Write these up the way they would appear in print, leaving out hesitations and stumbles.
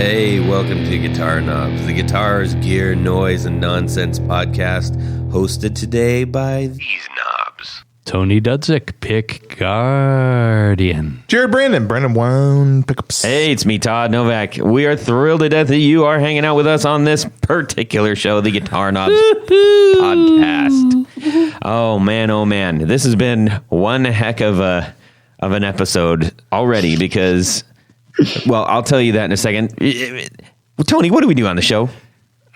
Hey, welcome to Guitar Knobs, the guitars, gear, noise, and nonsense podcast, hosted today by these knobs. Tony Dudzik, pick guardian. Jared Brandon One pickups. Hey, it's me, Todd Novak. We are thrilled to death that you are hanging out with us on this particular show, the Guitar Knobs podcast. Oh man, this has been one heck of an episode already because, well, I'll tell you that in a second. Tony, what do we do on the show?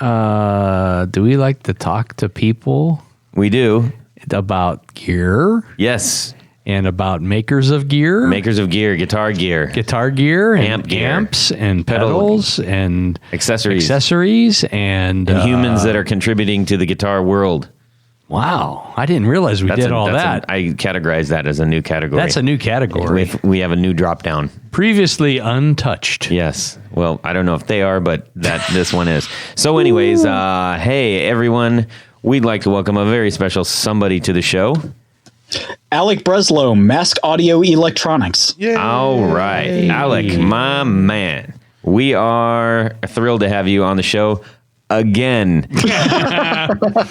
Do we like to talk to people We do. about gear? Yes. And about makers of gear? Makers of gear, guitar gear. Guitar gear and Amp gear. amps and pedals and Accessories. and Humans that are contributing to the guitar world. Wow, I didn't realize we did all that. I categorize that as a new category. That's a new category. We have a new drop down. Previously untouched. Yes. Well, I don't know if they are, but this one is. So anyways, hey, everyone. We'd like to welcome a very special somebody to the show. Alec Breslow, Mask Audio Electronics. Yay. All right. Alec, my man. We are thrilled to have you on the show again.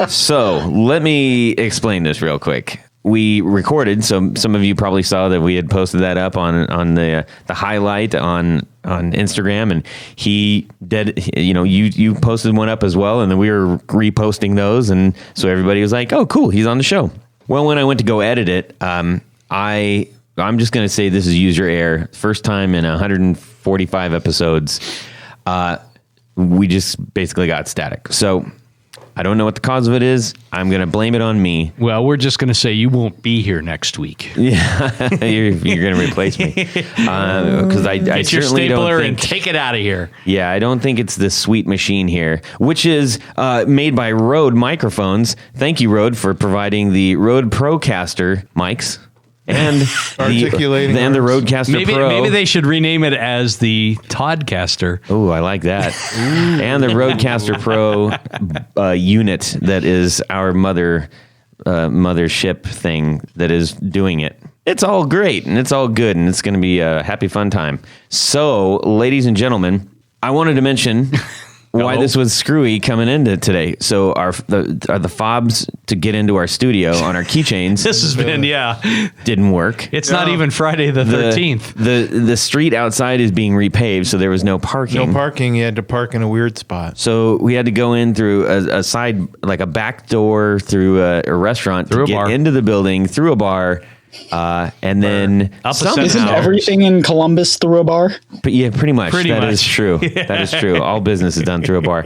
So let me explain this real quick. We recorded, so some of you probably saw that we had posted that up on the highlight on Instagram, and he did. You posted one up as well, and then we were reposting those, and so everybody was like, "Oh, cool, he's on the show." Well, when I went to go edit it, I'm just going to say this is Use Your Air. First time in 145 episodes, we just basically got static. So I don't know what the cause of it is. I'm going to blame it on me. Well, we're just going to say you won't be here next week. Yeah, you're going to replace me because I Get your certainly don't stapler think. and take it out of here. Yeah, I don't think it's the sweet machine here, which is made by Rode microphones. Thank you, Rode, for providing the Rode Procaster mics and Articulating the words. Rodecaster Pro. Maybe they should rename it as the Toddcaster. Oh, I like that. And the Rodecaster Pro unit that is our mothership thing that is doing it. It's all great and it's all good and it's going to be a happy fun time. So, ladies and gentlemen, I wanted to mention why this was screwy coming into today. So the fobs to get into our studio on our keychains This has been, didn't work. It's not even Friday the 13th. The street outside is being repaved, so there was no parking. No parking. You had to park in a weird spot. So we had to go in through a side, like a back door through a restaurant Through to a get bar. into the building, through a bar, and then Up a somehow, set Isn't everything in Columbus through a bar? but yeah, pretty much. Pretty That much. is true. That is true. All business is done through a bar.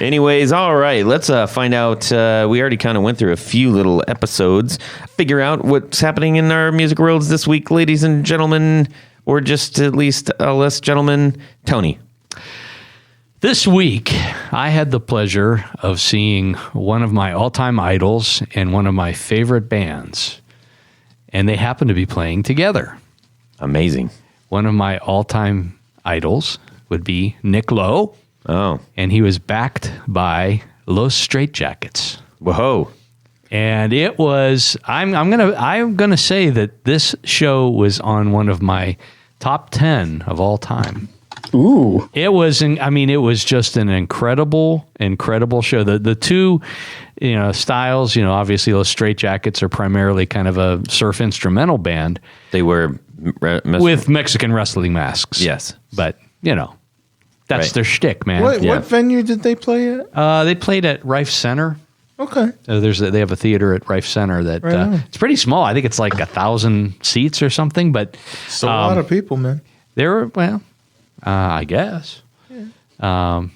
Anyways, all right. Let's find out. We already kind of went through a few little episodes. Figure out what's happening in our music worlds this week, ladies and gentlemen, or just at least less gentlemen. Tony. This week, I had the pleasure of seeing one of my all-time idols and one of my favorite bands, and they happen to be playing together. Amazing. One of my all-time idols would be Nick Lowe, Oh, and he was backed by Los Straitjackets. whoa. And it was I'm gonna say that this show was on one of my top 10 of all time. Ooh. It was it was just an incredible show. The two styles, obviously those Straitjackets are primarily kind of a surf instrumental band They were with Mexican wrestling masks. Yes. But that's Right. their shtick, man. What Yeah. venue did they play at? They played at Rife Center. Okay. They have a theater at Rife Center that Right on. it's pretty small. I think it's like 1,000 seats or something. But It's a lot of people, man. they were I guess. But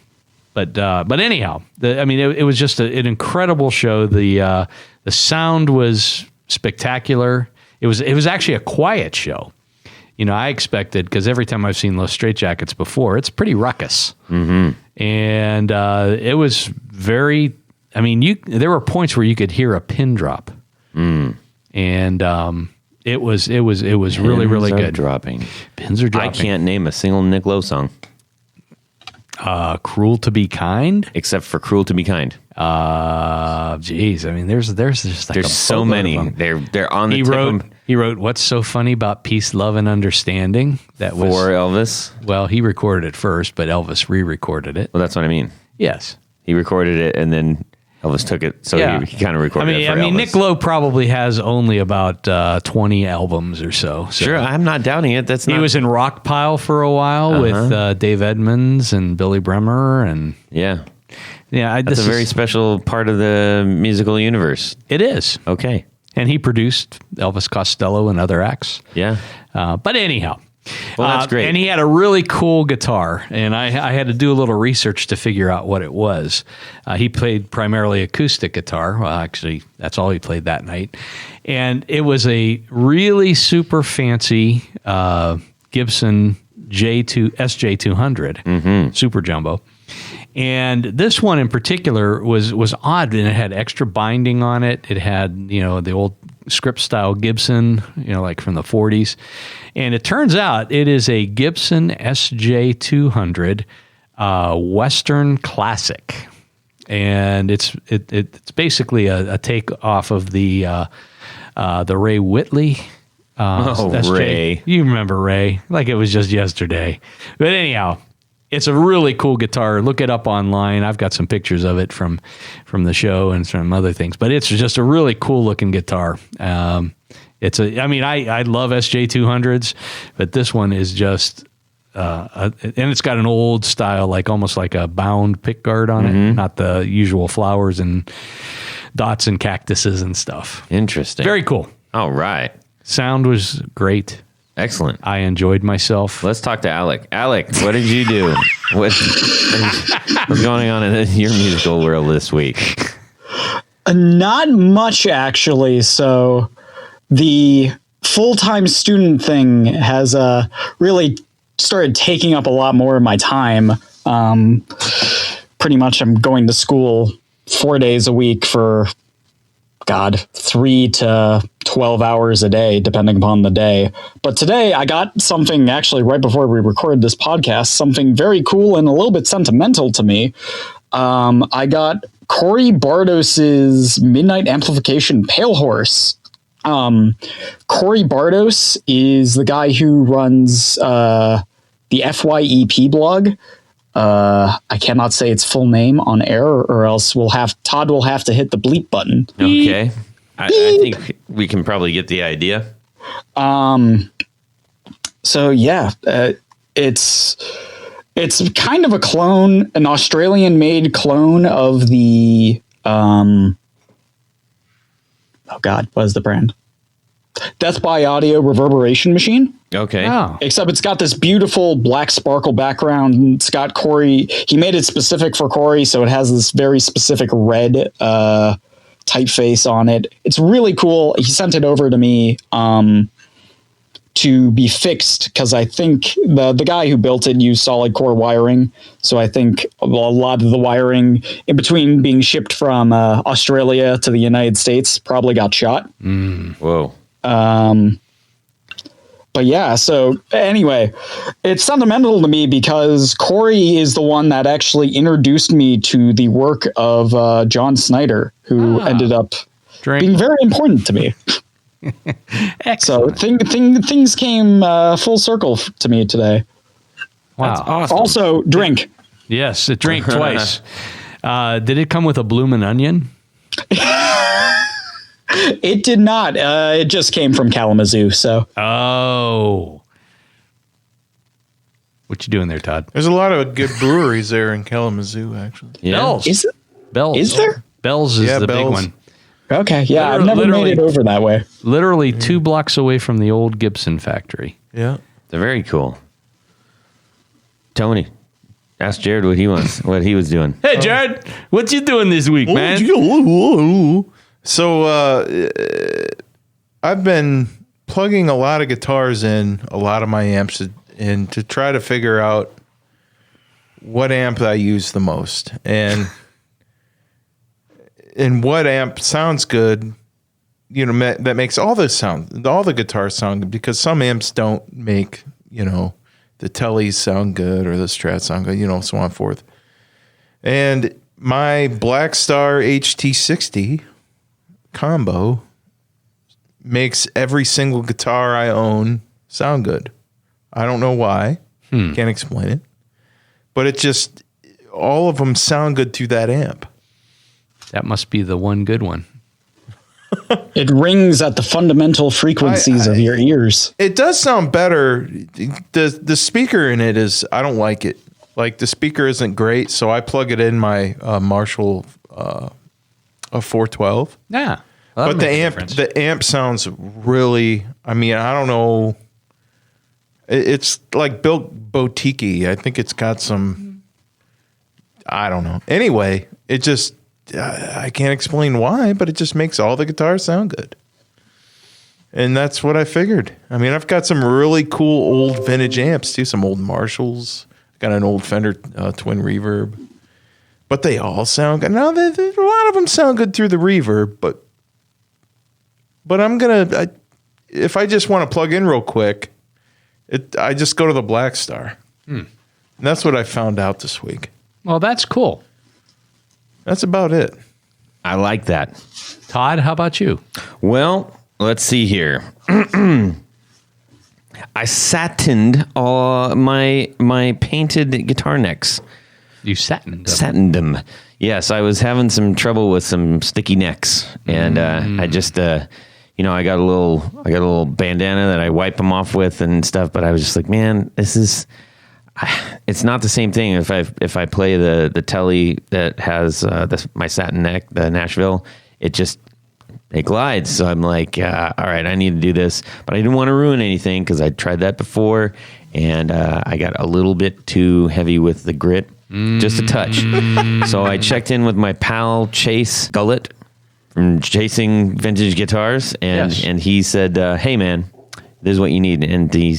anyhow, it was just an incredible show. The sound was spectacular. It was actually a quiet show. I expected, because every time I've seen Los Straitjackets before, it's pretty ruckus. Mm-hmm. And it was very. There were points where you could hear a pin drop, and it was really, really good. Dropping. Pins are dropping. I can't name a single Nick Lowe song Cruel to Be Kind. except for "Cruel to Be Kind." Geez, there's just like There's a so boatload many. of them. They're on the He tip. wrote He wrote "What's So Funny About Peace, Love, and Understanding." That was For Elvis. Well, he recorded it first, but Elvis re-recorded it. Well, that's what I mean. Yes, He recorded it, and then Elvis took it, so Yeah. he kind of recorded it for I mean, Elvis. Nick Lowe probably has only about 20 albums or so. Sure, I'm not doubting it. He was in Rockpile for a while with Dave Edmunds and Billy Bremer, and Yeah. yeah, That's a very special part of the musical universe. It is, Okay. and he produced Elvis Costello and other acts. Yeah. But anyhow. Well, that's great. And he had a really cool guitar, and I had to do a little research to figure out what it was. He played primarily acoustic guitar. Well, actually, that's all he played that night. And it was a really super fancy Gibson SJ200 Super Jumbo. And this one in particular was odd, and it had extra binding on it. It had, the old script style Gibson, like from the 40s. And it turns out it is a Gibson SJ200 Western Classic. And it's basically a take off of the Ray Whitley. SJ. Ray. You remember Ray, like it was just yesterday. But anyhow, it's a really cool guitar. Look it up online. I've got some pictures of it from the show and some other things. But it's just a really cool looking guitar. I love SJ200s, but this one is just, and it's got an old style, like almost like a bound pickguard on it, not the usual flowers and dots and cactuses and stuff. Interesting. Very cool. All right. Sound was great. Excellent. I enjoyed myself. Let's talk to Alec. Alec, what did you do? What's going on in your musical world this week? Not much, actually. So the full-time student thing has really started taking up a lot more of my time. Pretty much I'm going to school 4 days a week for, 3 to 12 hours a day, depending upon the day. But today I got something, actually right before we recorded this podcast, something very cool and a little bit sentimental to me. I got Corey Bardos's Midnight Amplification Pale Horse. Corey Bardos is the guy who runs the FYEP blog. I cannot say its full name on air, or else Todd will have to hit the bleep button. Okay. I think we can probably get the idea. So yeah, it's kind of a clone, an Australian-made clone of the what is the brand? Death by Audio reverberation machine. Okay. Oh. Except it's got this beautiful black sparkle background. It's got Corey. He made it specific for Corey, so it has this very specific red typeface on it. It's really cool. He sent it over to me to be fixed because I think the guy who built it used solid core wiring. So I think a lot of the wiring in between being shipped from Australia to the United States probably got shot. Whoa. But yeah, so anyway, it's sentimental to me because Corey is the one that actually introduced me to the work of John Snyder, who ended up being very important to me. So things came full circle to me today. Wow. That's awesome. Also, drink. Yes, it drank twice. Did it come with a bloomin' onion? It did not. It just came from Kalamazoo. So. Oh. What you doing there, Todd? There's a lot of good breweries there in Kalamazoo, actually. Yeah. Bells. Is it? Bells. Is there? Bells is the big Bells. one. Okay. Yeah, I've never made it over that way. Literally 2 blocks away from the old Gibson factory. Yeah. They're very cool. Tony, ask Jared what he was doing. Hey, Jared, what you doing this week, man? So I've been plugging a lot of guitars in a lot of my amps in to try to figure out what amp I use the most and what amp sounds good, that makes all the guitars sound good, because some amps don't make, the tellies sound good or the strats sound good, so on and forth. And my Black Star HT60 combo makes every single guitar I own sound good. I don't know why. Can't explain it. But it just, all of them sound good through that amp. That must be the one good one. It rings at the fundamental frequencies of your ears. It does sound better. The speaker in it is, I don't like it. Like the speaker isn't great, so I plug it in my Marshall a 412. Yeah. Well, But the amp sounds really, I mean, I don't know. It's like built boutique-y. I think it's got some, I don't know. Anyway, it just, I can't explain why, but it just makes all the guitars sound good. And that's what I figured. I mean, I've got some really cool old vintage amps too, some old Marshalls. Got an old Fender twin reverb. But they all sound good. Now, a lot of them sound good through the reverb, but I'm going to, if I just want to plug in real quick, I just go to the Black Star. And that's what I found out this week. Well, that's cool. That's about it. I like that. Todd, how about you? Well, let's see here. I satined all my painted guitar necks. You satined them. Satined them. Yes, I was having some trouble with some sticky necks, and I just, I got a little bandana that I wipe them off with and stuff. But I was just like, man, it's not the same thing. If I play the Telly that has my satin neck, the Nashville, it glides. So I'm like, all right, I need to do this, but I didn't want to ruin anything because I tried that before, and I got a little bit too heavy with the grit, just a touch. So I checked in with my pal Chase Gullett from Chasing Vintage Guitars, and he said, hey man, this is what you need. And he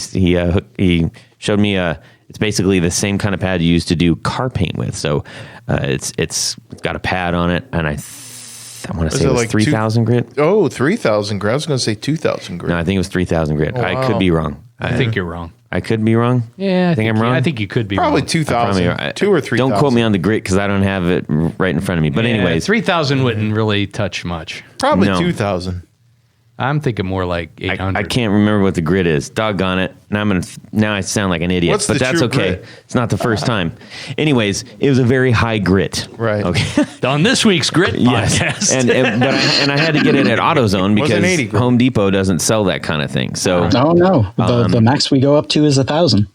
showed me it's basically the same kind of pad you used to do car paint with. So it's got a pad on it, and I want to say it was like 3,000 grit. Oh, 3,000 grit. I was going to say 2,000 grit. No, I think it was 3,000 grit. Oh, I wow. could be wrong. I think you're wrong. I could be wrong. Yeah, I think I'm wrong. I think you could be Probably wrong. 2,000. 2 or 3,000. Don't quote me on the grit because I don't have it right in front of me. But anyways, 3,000 wouldn't really touch much. Probably No. 2,000. I'm thinking more like 800. I can't remember what the grit is. Doggone it. Now I sound like an idiot. What's but the that's true okay. grit? It's not the first time. Anyways, it was a very high grit. Right. Okay. On this week's Grit podcast. and I had to get it at AutoZone Wasn't 80 because grit. Home Depot doesn't sell that kind of thing. So Oh no, the max we go up to is 1,000.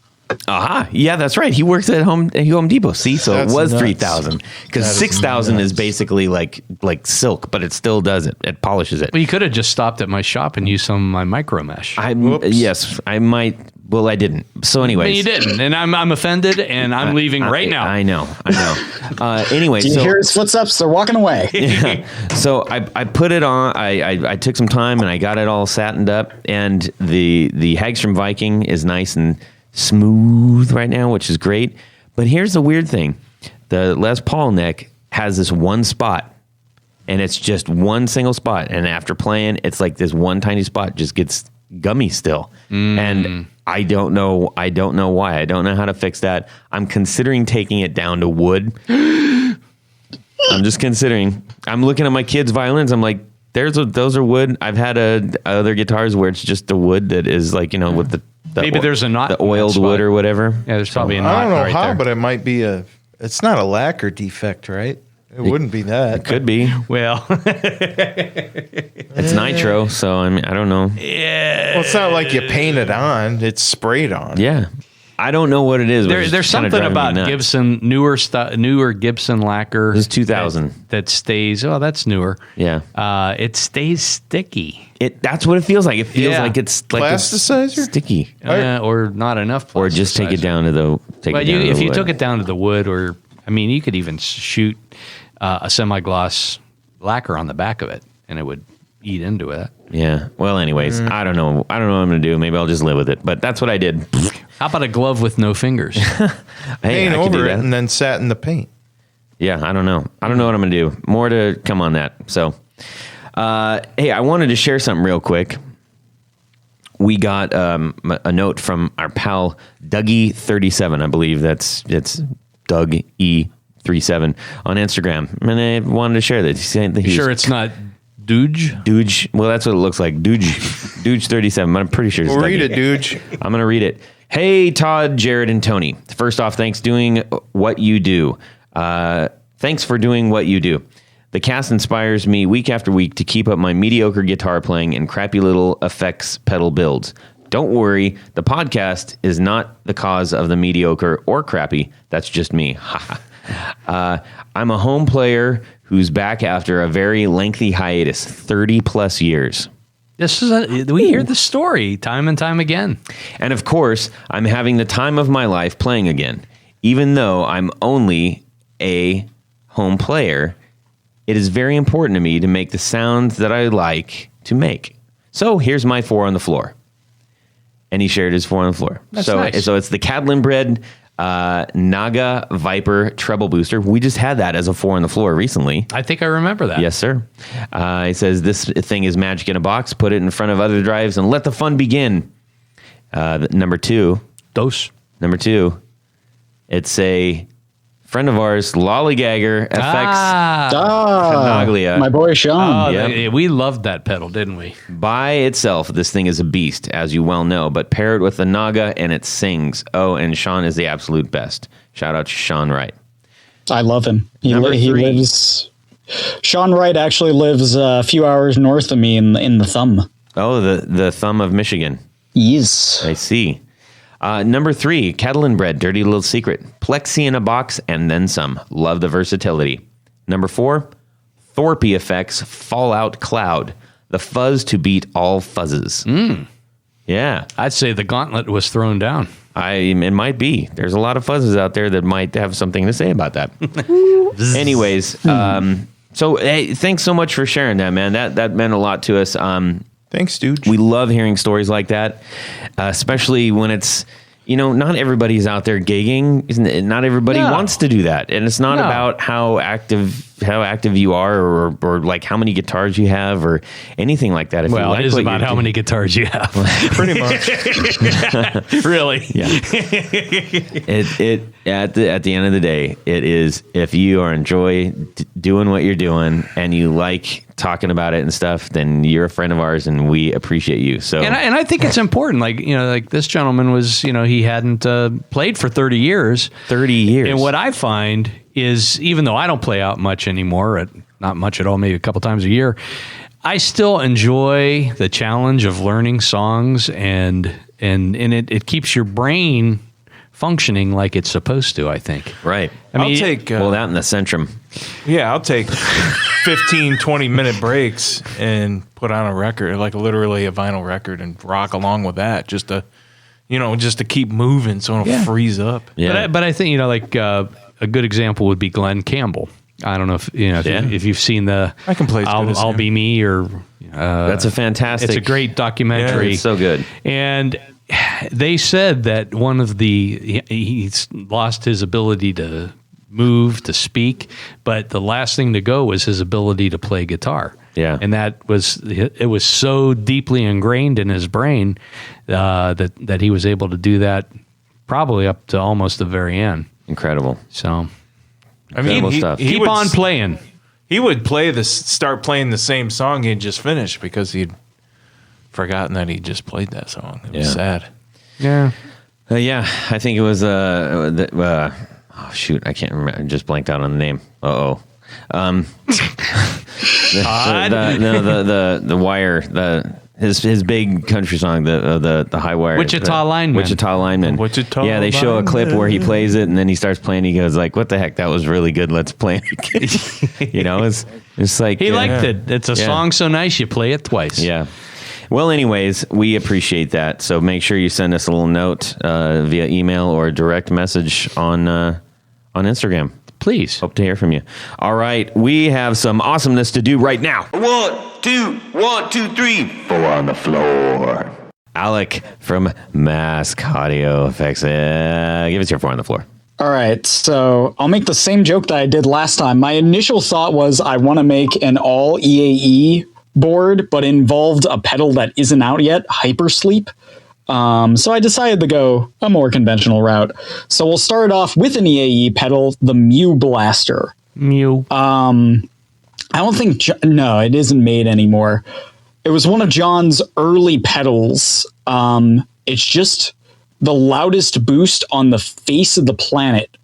aha, yeah, that's right. He works at Home Depot. See, so That's it was nuts. 3,000 because That is 6,000 is nuts. basically like silk, but it still does it. It polishes it. Well, you could have just stopped at my shop and used some of my micro mesh. Yes, I might. Well, I didn't. So, But anyways, you didn't, and I'm offended, and I'm leaving right now. I know. Anyway, Do you hear his footsteps? They're walking away. So I put it on. I took some time and I got it all satined up. And the Hagstrom Viking is nice and smooth right now, which is great. But here's the weird thing: the Les Paul neck has this one spot, and it's just one single spot. And after playing, it's like this one tiny spot just gets gummy still. And I don't know why. I don't know how to fix that. I'm considering taking it down to wood. I'm just considering. I'm looking at my kids' violins. I'm like, those are wood. I've had other guitars where it's just the wood that is like, with the Maybe there's a knot the in that oiled spot. wood or whatever. Yeah, there's probably a knot I don't know right how, there. but it might be it's not a lacquer defect, right? It wouldn't be that. Could be. Well, It's nitro, so I don't know. Well, it's not like you paint it on; it's sprayed on. Yeah, I don't know what it is. there's kinda something driving me about nuts. Gibson newer Gibson lacquer. This is 2000. that stays. Oh, that's newer. Yeah, It stays sticky, that's what it feels like. It feels Yeah. like it's like it's Plasticizer? sticky, or not enough. or just take it plasticizer. down to the. But if you took it down to the wood, or you could even shoot a semi-gloss lacquer on the back of it, and it would eat into it. Yeah. Well, anyways, I don't know. I don't know what I'm gonna do. Maybe I'll just live with it. But that's what I did. How about a glove with no fingers? Hey, Paint I could do over it that. and then satin the paint. Yeah, I don't know. I don't know what I'm going to do. More to come on that. So, hey, I wanted to share something real quick. We got a note from our pal Dougie37. I believe it's Doug E37 on Instagram, and I wanted to share that. Sure, it's not Dooge. Well, that's what it looks like. Dooge 37. I'm pretty sure it's Well, read Dougie. it, Dooge. I'm going to read it. Hey, Todd, Jared, and Tony. First off, thanks doing what you do. Thanks for doing what you do. The cast inspires me week after week to keep up my mediocre guitar playing and crappy little effects pedal builds. Don't worry, the podcast is not the cause of the mediocre or crappy. That's just me. I'm a home player who's back after a very lengthy hiatus, 30 plus years. We hear the story time and time again. And of course, I'm having the time of my life playing again. Even though I'm only a home player, it is very important to me to make the sounds that I like to make. So here's my 4 on the floor. And he shared his 4 on the floor. That's so, nice. So it's the Catalan bred Naga Viper treble booster. We just had that as a 4 on the floor recently. I think I remember that. Yes, sir. He says, this thing is magic in a box. Put it in front of other drives and let the fun begin. Number 2, it's a friend of ours, Lollygagger FX Canaglia. My boy Sean. Yep. We loved that pedal, didn't we? By itself, this thing is a beast, as you well know, but pair it with the Naga and it sings. Oh, and Sean is the absolute best. Shout out to Sean Wright. I love him. He Number 3. lives. Sean Wright actually lives a few hours north of me in the Thumb. Oh, the thumb of Michigan. Yes. I see. Number 3, Catalan bred, dirty little secret. Plexi in a box and then some. Love the versatility. Number 4, Thorpe effects, Fallout Cloud. The fuzz to beat all fuzzes. Yeah. I'd say the gauntlet was thrown down. It might be. There's a lot of fuzzes out there that might have something to say about that. Anyways, so hey, thanks so much for sharing that, man. That meant a lot to us. Thanks, dude. We love hearing stories like that, especially when it's, not everybody's out there gigging. Not everybody wants to do that. And it's not about how active you are or like how many guitars you have or anything like that. If you like it is what about you're how many guitars you have. Pretty much. Really? Yeah. It at the end of the day, it is, if you are enjoy doing what you're doing and you like talking about it and stuff, then you're a friend of ours and we appreciate you. So And I think it's important. Like this gentleman was, he hadn't played for 30 years. 30 years. And what I find is, even though I don't play out much anymore, not much at all, maybe a couple times a year, I still enjoy the challenge of learning songs, and it keeps your brain functioning like it's supposed to, I think. Right. I'll take that and the Centrum. Yeah, I'll take 15, 20-minute breaks and put on a record, like literally a vinyl record, and rock along with that, just to keep moving so I don't freeze up. Yeah. But I think, a good example would be Glenn Campbell. I don't know if you've seen the I can play I'll Be Me, or That's a fantastic. it's a great documentary. Yeah, it's so good. And they said that he's lost his ability to move, to speak, but the last thing to go was his ability to play guitar. Yeah. And it was so deeply ingrained in his brain that he was able to do that probably up to almost the very end. Incredible. So I mean, stuff. he keep would on playing. He would start playing the same song he'd just finished because he'd forgotten that he just played that song. It was sad. Yeah. Yeah, I think it was oh shoot, I can't remember. I just blanked out on the name. The Wire, his big country song, the High Wire, Wichita Lineman. Yeah, they show a clip where he plays it and then he starts playing. He goes like, "What the heck? That was really good. Let's play it again." It's like He liked it. It's a song so nice you play it twice. Yeah. Well, anyways, we appreciate that. So make sure you send us a little note via email or direct message on Instagram. Please. Hope to hear from you. All right. We have some awesomeness to do right now. 1, 2, 3. 4 on the floor. Alec from Mask Audio Effects. Give us your 4 on the floor. All right, so I'll make the same joke that I did last time. My initial thought was I want to make an all EAE board, but involved a pedal that isn't out yet, Hypersleep. So I decided to go a more conventional route. So we'll start off with an EAE pedal, the Mew Blaster. Mew. I don't think, no, it isn't made anymore. It was one of John's early pedals. It's just the loudest boost on the face of the planet.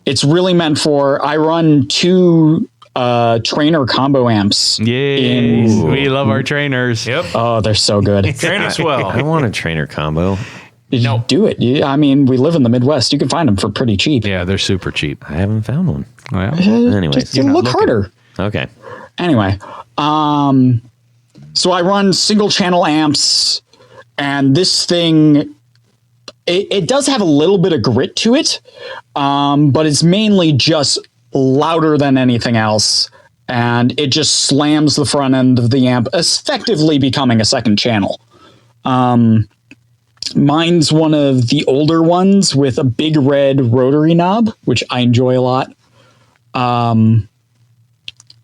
It's really meant for, I run 2 trainer combo amps. Yay. We love our trainers. Yep. Oh, they're so good. Train us well. I want a trainer combo. You do it. I mean, we live in the Midwest. You can find them for pretty cheap. Yeah, they're super cheap. I haven't found one. Well, Anyways, Just look harder. okay. Anyway, so I run single channel amps, and this thing, it does have a little bit of grit to it, but it's mainly just louder than anything else, and it just slams the front end of the amp, effectively becoming a second channel. Mine's one of the older ones with a big red rotary knob, which I enjoy a lot.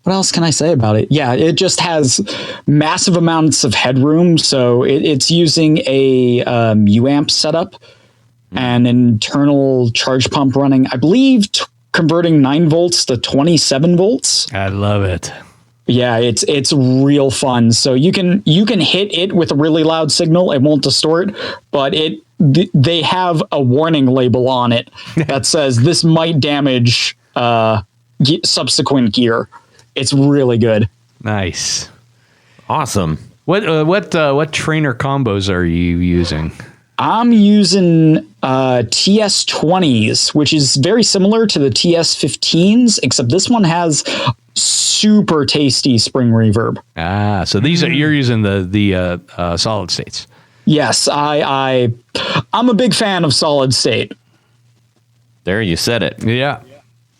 What else can I say about it? Yeah, it just has massive amounts of headroom. So it's using a UAmp setup and an internal charge pump running, I believe, converting 9 volts to 27 volts. I love it. Yeah, it's real fun. So you can hit it with a really loud signal. It won't distort, but they have a warning label on it that says this might damage subsequent gear. It's really good. Nice. Awesome. What trainer combos are you using? I'm using TS20s, which is very similar to the TS15s, except this one has super tasty spring reverb. So you're using the solid states. Yes, I'm a big fan of solid state. There, you said it. Yeah.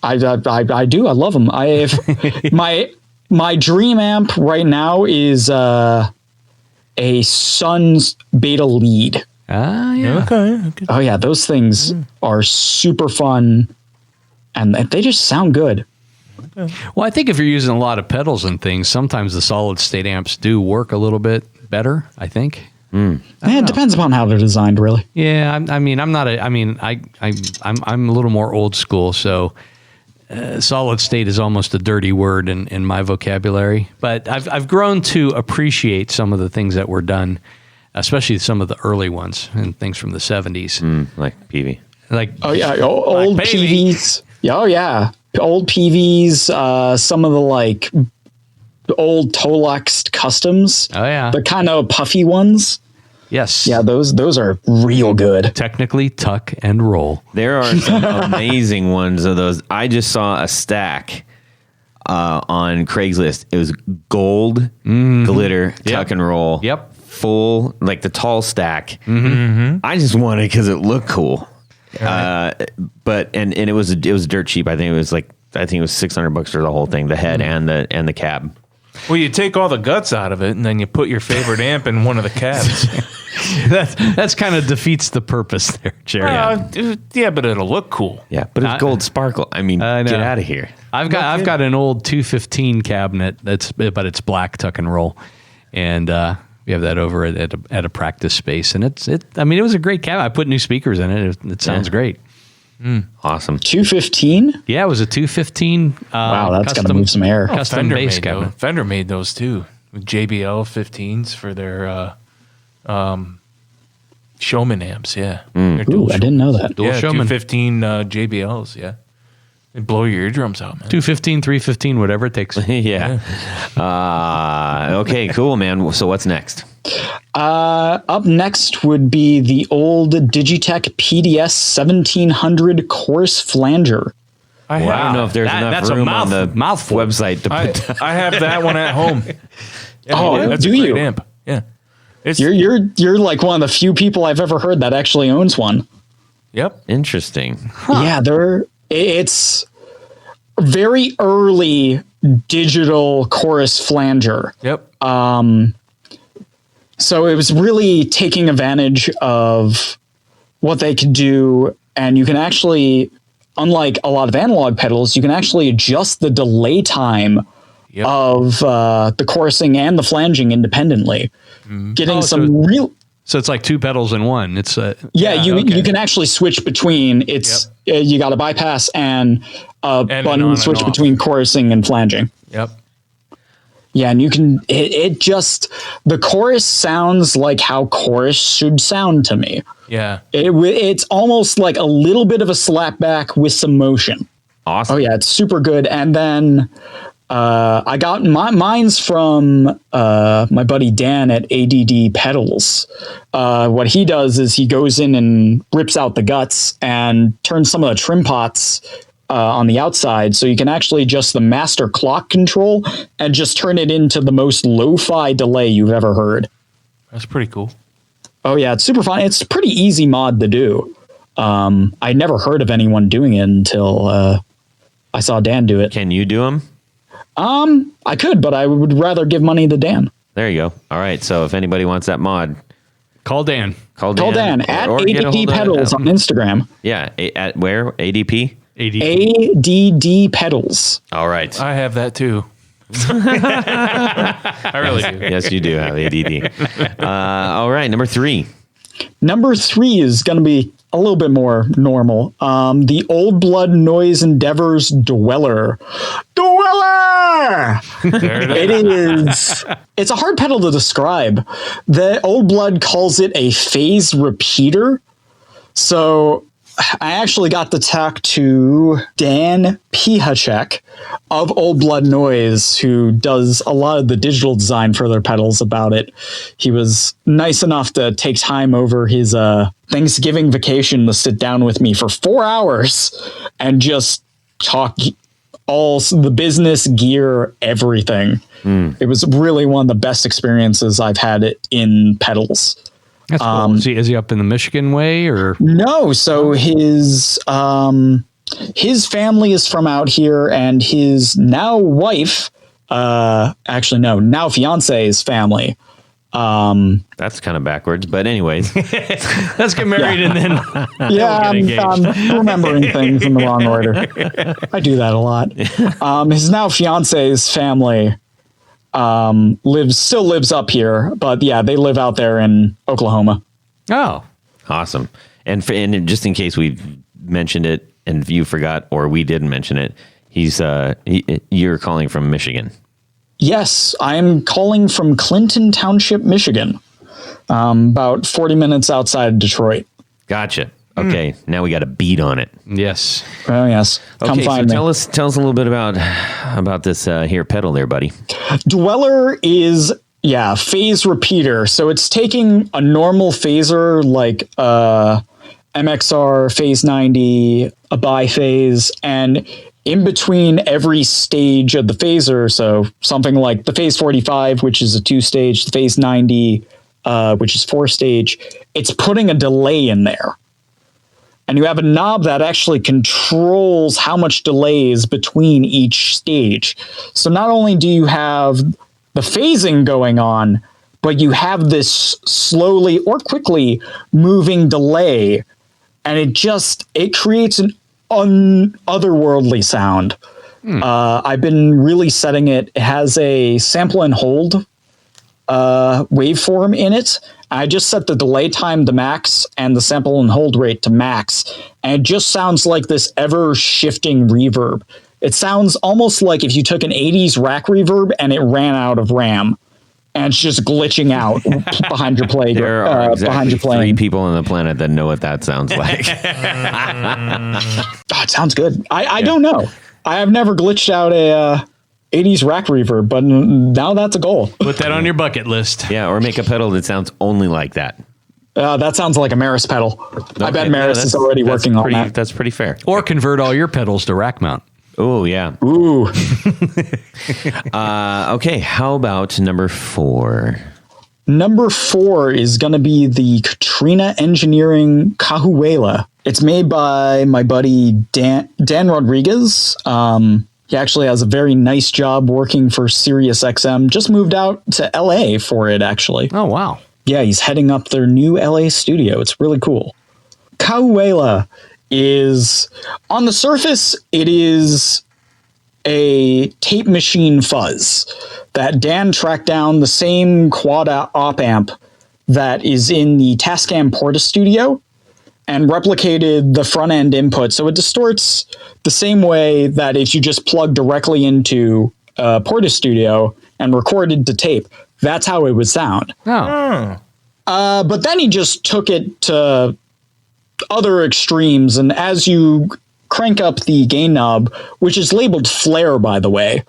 I do. I love them. My dream amp right now is a Sun's Beta Lead. Yeah. Okay. Oh yeah, those things are super fun, and they just sound good. Well, I think if you're using a lot of pedals and things, sometimes the solid state amps do work a little bit better, I think. It depends upon how they're designed, really. Yeah, I'm a little more old school, so solid state is almost a dirty word in my vocabulary. But I've grown to appreciate some of the things that were done, especially some of the early ones and things from the 70s. Like PV. Like Old PVs. Oh yeah, old PVs. Some of the like old Tolex customs. Oh yeah, the kind of puffy ones. Yes. Yeah, those are real good. Technically, tuck and roll. There are some amazing ones of those. I just saw a stack on Craigslist. It was gold, glitter, tuck and roll. Yep. Full, like the tall stack. I just wanted it because it looked cool. But it was dirt cheap. I think it was $600 for the whole thing, the head and the cab. Well, you take all the guts out of it, and then you put your favorite amp in one of the cabs. That's kind of defeats the purpose there, Jerry. Yeah, but it'll look cool. Yeah, but it's gold sparkle. I mean, get out of here. I've got an old 215 cabinet but it's black tuck and roll, and we have that over at a practice space, and it was a great cabinet. I put new speakers in it. It sounds great. Awesome. 215? Yeah, it was a 215. Wow, that's got to move some air. Custom bass cabinet. Fender made those too, with JBL 15s for their Showman amps. Yeah. Ooh, I didn't know that. Yeah, Showman. 215 JBLs. Yeah, they blow your eardrums out, man. 215, 315, whatever it takes. Yeah. Okay, cool, man. So what's next? Up next would be the old Digitech PDS 1700 Chorus Flanger. I don't know if there's enough room on the mouthful. website to put. I have that one at home. Yeah, that's do a great you? amp. Yeah, You're like one of the few people I've ever heard that actually owns one. Yep. Interesting. Yeah, it's very early digital chorus flanger. Yep. So it was really taking advantage of what they could do, and you can actually, unlike a lot of analog pedals, you can actually adjust the delay time of the chorusing and the flanging independently, getting some So it's like two pedals in one. It's you can actually switch between. It's you got a bypass and a button switch between chorusing and flanging. Yep. Yeah, and you can. It just the chorus sounds like how chorus should sound to me. Yeah. It's almost like a little bit of a slapback with some motion. Awesome. Oh yeah, it's super good. And then I got mine's from my buddy Dan at ADD Pedals. What he does is he goes in and rips out the guts and turns some of the trim pots on the outside, so you can actually adjust the master clock control and just turn it into the most lo-fi delay you've ever heard. That's pretty cool. Oh yeah, it's super fun. It's a pretty easy mod to do. I never heard of anyone doing it until I saw Dan do it. Can you do them? I could, but I would rather give money to Dan. There you go. All right. So if anybody wants that mod, call Dan. Call Dan at ADD Pedals on Instagram. Yeah. At where? ADP? ADD Pedals. All right. I have that too. I really do. Yes, you do have ADD. All right. Number 3. Number 3 is going to be a little bit more normal. The Old Blood Noise Endeavors Dweller. It is. It's a hard pedal to describe. The Old Blood calls it a phase repeater. So I actually got to talk to Dan Pihacek of Old Blood Noise, who does a lot of the digital design for their pedals about it. He was nice enough to take time over his Thanksgiving vacation to sit down with me for 4 hours and just talk all the business, gear, everything. It was really one of the best experiences I've had in pedals. That's cool. Is he up in the Michigan way or no? So his family is from out here, and his now wife, now fiance's family. That's kind of backwards, but anyways, let's get married and then I'm remembering things in the wrong order. I do that a lot. His now fiance's family still lives up here, but yeah, they live out there in Oklahoma. Oh, awesome. And just in case we mentioned it and you forgot, or we didn't mention it, you're calling from Michigan. Yes, I'm calling from Clinton Township, Michigan, about 40 minutes outside of Detroit. Gotcha. Okay, now we got a beat on it. Yes. Oh, yes. Come okay, find so me. Tell us a little bit about this here pedal there, buddy. Dweller is phase repeater. So it's taking a normal phaser like MXR, phase 90, a biphase, and in between every stage of the phaser, so something like the phase 45, which is a 2-stage, the phase 90, which is 4-stage, it's putting a delay in there. And you have a knob that actually controls how much delay is between each stage. So not only do you have the phasing going on, but you have this slowly or quickly moving delay. And it creates an otherworldly sound. I've been really setting it. It has a sample and hold waveform in it. I just set the delay time to max and the sample and hold rate to max. And it just sounds like this ever shifting reverb. It sounds almost like if you took an 80s rack reverb and it ran out of RAM and it's just glitching out behind your play. There are exactly 3 playing. people on the planet that know what that sounds like. Oh, it sounds good. I don't know. I have never glitched out a 80s rack reverb, but now that's a goal. Put that on your bucket list. Yeah, or make a pedal that sounds only like that. That sounds like a Maris pedal. I bet Maris is already working on that. That's pretty fair. Or convert all your pedals to rack mount. Oh, yeah. Ooh. Okay, how about number 4? Number 4 is going to be the Katrina Engineering Cahuela. It's made by my buddy Dan Rodriguez. He actually has a very nice job working for Sirius XM. Just moved out to LA for it, actually. Oh, wow. Yeah, he's heading up their new LA studio. It's really cool. Cahuela is, on the surface, it is a tape machine fuzz that Dan tracked down the same quad op amp that is in the Tascam Porta Studio and replicated the front end input. So it distorts the same way that if you just plug directly into Porta Studio and recorded to tape, that's how it would sound. Oh. But then he just took it to other extremes. And as you crank up the gain knob, which is labeled flare, by the way,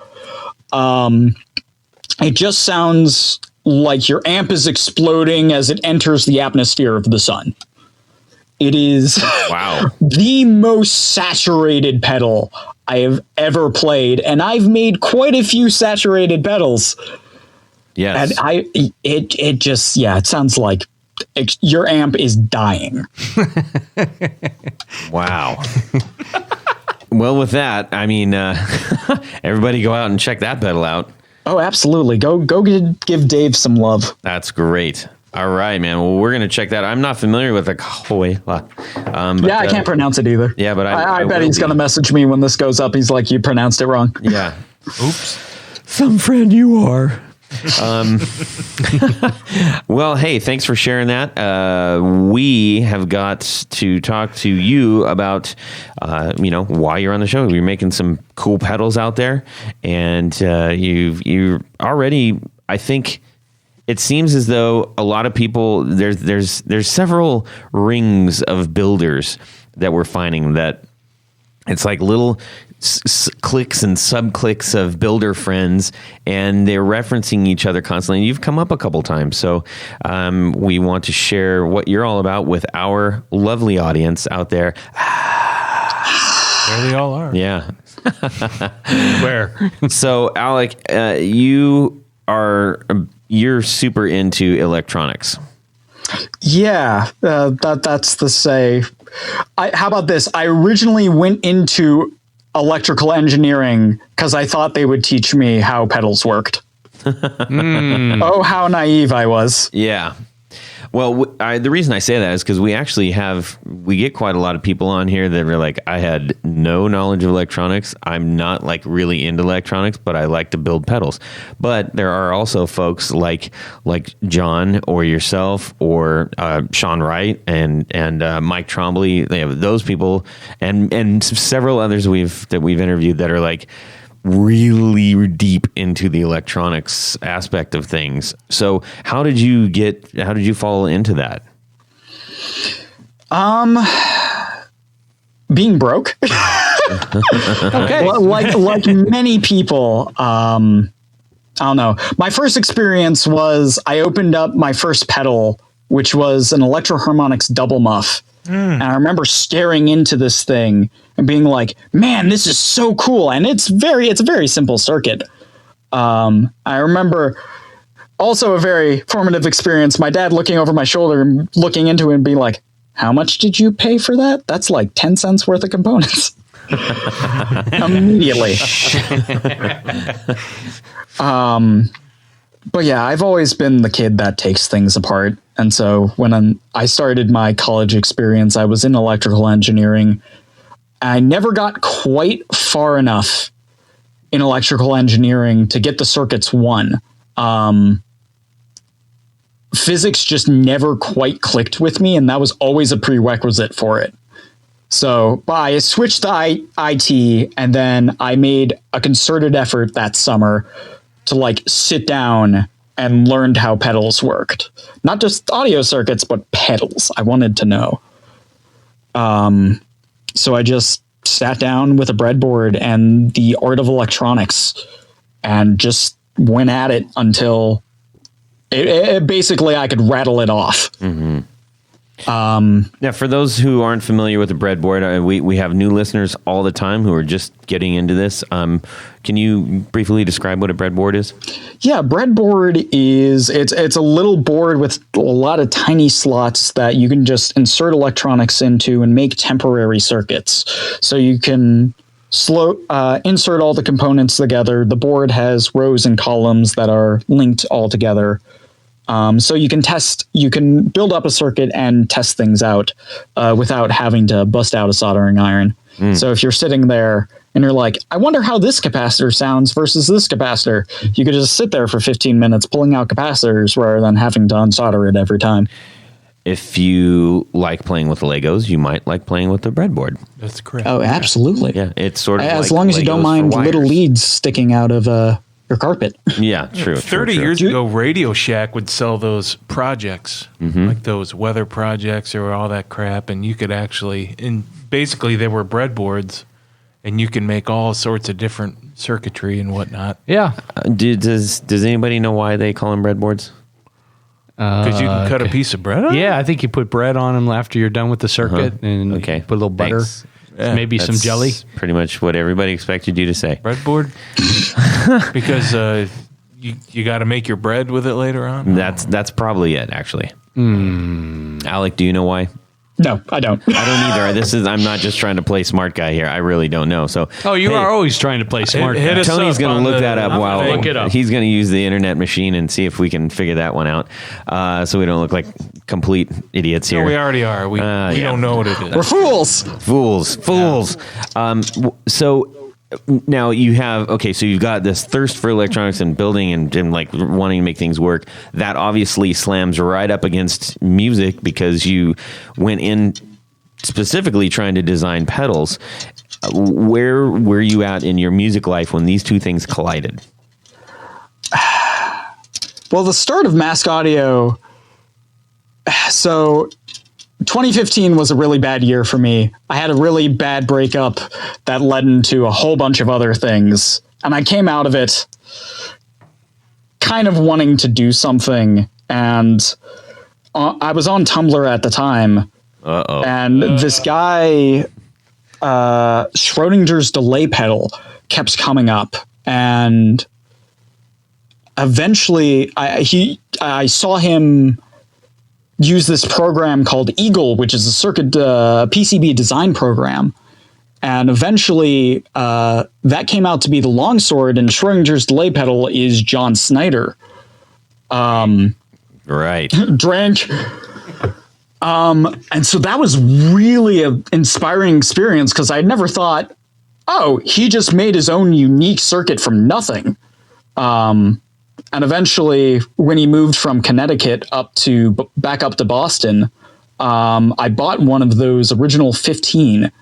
it just sounds like your amp is exploding as it enters the atmosphere of the sun. It is Wow. the most saturated pedal I have ever played, and I've made quite a few saturated pedals. Yes. And it sounds like your amp is dying. Wow. Well, with that, I mean, everybody go out and check that pedal out. Oh, absolutely. Go give Dave some love. That's great. All right, man. Well, we're going to check that. I'm not familiar with the coil. I can't pronounce it either. Yeah, but I bet he's going to message me when this goes up. He's like, you pronounced it wrong. Yeah. Oops. Some friend you are. Well, hey, thanks for sharing that. We have got to talk to you about, why you're on the show. You're making some cool pedals out there, and you already, I think, it seems as though a lot of people there's several rings of builders that we're finding that it's like little clicks and sub clicks of builder friends, and they're referencing each other constantly. You've come up a couple times, so we want to share what you're all about with our lovely audience out there. There they all are. Yeah. Where? So, Alec, you're super into electronics. Yeah, that's the say. How about this? I originally went into electrical engineering because I thought they would teach me how pedals worked. Oh, how naive I was. Yeah. Well, the reason I say that is because we get quite a lot of people on here that are like, I had no knowledge of electronics. I'm not like really into electronics, but I like to build pedals. But there are also folks like John or yourself or Sean Wright and Mike Trombley. They have those people and several others that we've interviewed that are like really deep into the electronics aspect of things. So how did you fall into that? Being broke. Okay. Well, like many people, I don't know. My first experience was I opened up my first pedal, which was an Electro Harmonix double muff. And I remember staring into this thing and being like, man, this is so cool. And it's a very simple circuit. I remember also a very formative experience. My dad looking over my shoulder and looking into it and being like, how much did you pay for that? That's like 10 cents worth of components. Immediately. But yeah, I've always been the kid that takes things apart. And so when I started my college experience, I was in electrical engineering. I never got quite far enough in electrical engineering to get the circuits won. Physics just never quite clicked with me, and that was always a prerequisite for it. So I switched to IT, and then I made a concerted effort that summer to like sit down and learned how pedals worked. Not just audio circuits, but pedals. I wanted to know. So I just sat down with a breadboard and the art of electronics and just went at it until it basically I could rattle it off. Mm-hmm. Now, for those who aren't familiar with the breadboard, we have new listeners all the time who are just getting into this. Can you briefly describe what a breadboard is? Yeah, breadboard is it's a little board with a lot of tiny slots that you can just insert electronics into and make temporary circuits. So you can insert all the components together. The board has rows and columns that are linked all together. So you can build up a circuit and test things out without having to bust out a soldering iron. So if you're sitting there and you're like, I wonder how this capacitor sounds versus this capacitor. You could just sit there for 15 minutes pulling out capacitors rather than having to unsolder it every time. If you like playing with Legos, you might like playing with the breadboard. That's correct. Oh, absolutely. Yeah, it's sort of as like long as you don't Legos mind for little wires. leads sticking out of your carpet. Yeah, true. 30 true. years ago, Radio Shack would sell those projects, like those weather projects or all that crap, and you could actually, and basically they were breadboards, and you can make all sorts of different circuitry and whatnot. Yeah. Does anybody know why they call them breadboards? Because you can cut a piece of bread on it? Yeah, I think you put bread on them after you're done with the circuit, and Okay. you put a little butter, Thanks. maybe some That's jelly. Pretty much what everybody expected you to say. Breadboard? Because you got to make your bread with it later on? That's probably it, actually. Alec, do you know why? No, I don't. I don't either. I'm not just trying to play smart guy here. I really don't know. So, Oh, you hey, are always trying to play smart. hit guy. us Tony's up going on to look the- that up while Look it up. he's going to use the internet machine and see if we can figure that one out, so we don't look like complete idiots here. No, we already are. We yeah. don't know what it is. We're fools. Fools. So now you have, so you've got this thirst for electronics and building and like wanting to make things work. That obviously slams right up against music because you went in specifically trying to design pedals. Where were you at in your music life when these two things collided? Well, the start of Mask Audio. So 2015 was a really bad year for me. I had a really bad breakup that led into a whole bunch of other things. And I came out of it kind of wanting to do something. And I was on Tumblr at the time. Uh-oh. And this guy, Schrodinger's delay pedal kept coming up. And eventually I saw him use this program called Eagle, which is a circuit PCB design program. And eventually that came out to be the longsword, and Schrodinger's delay pedal is John Snyder. Right. Drank. And so that was really an inspiring experience because I never thought, oh, he just made his own unique circuit from nothing. And eventually, when he moved from Connecticut back up to Boston, I bought one of those original 15,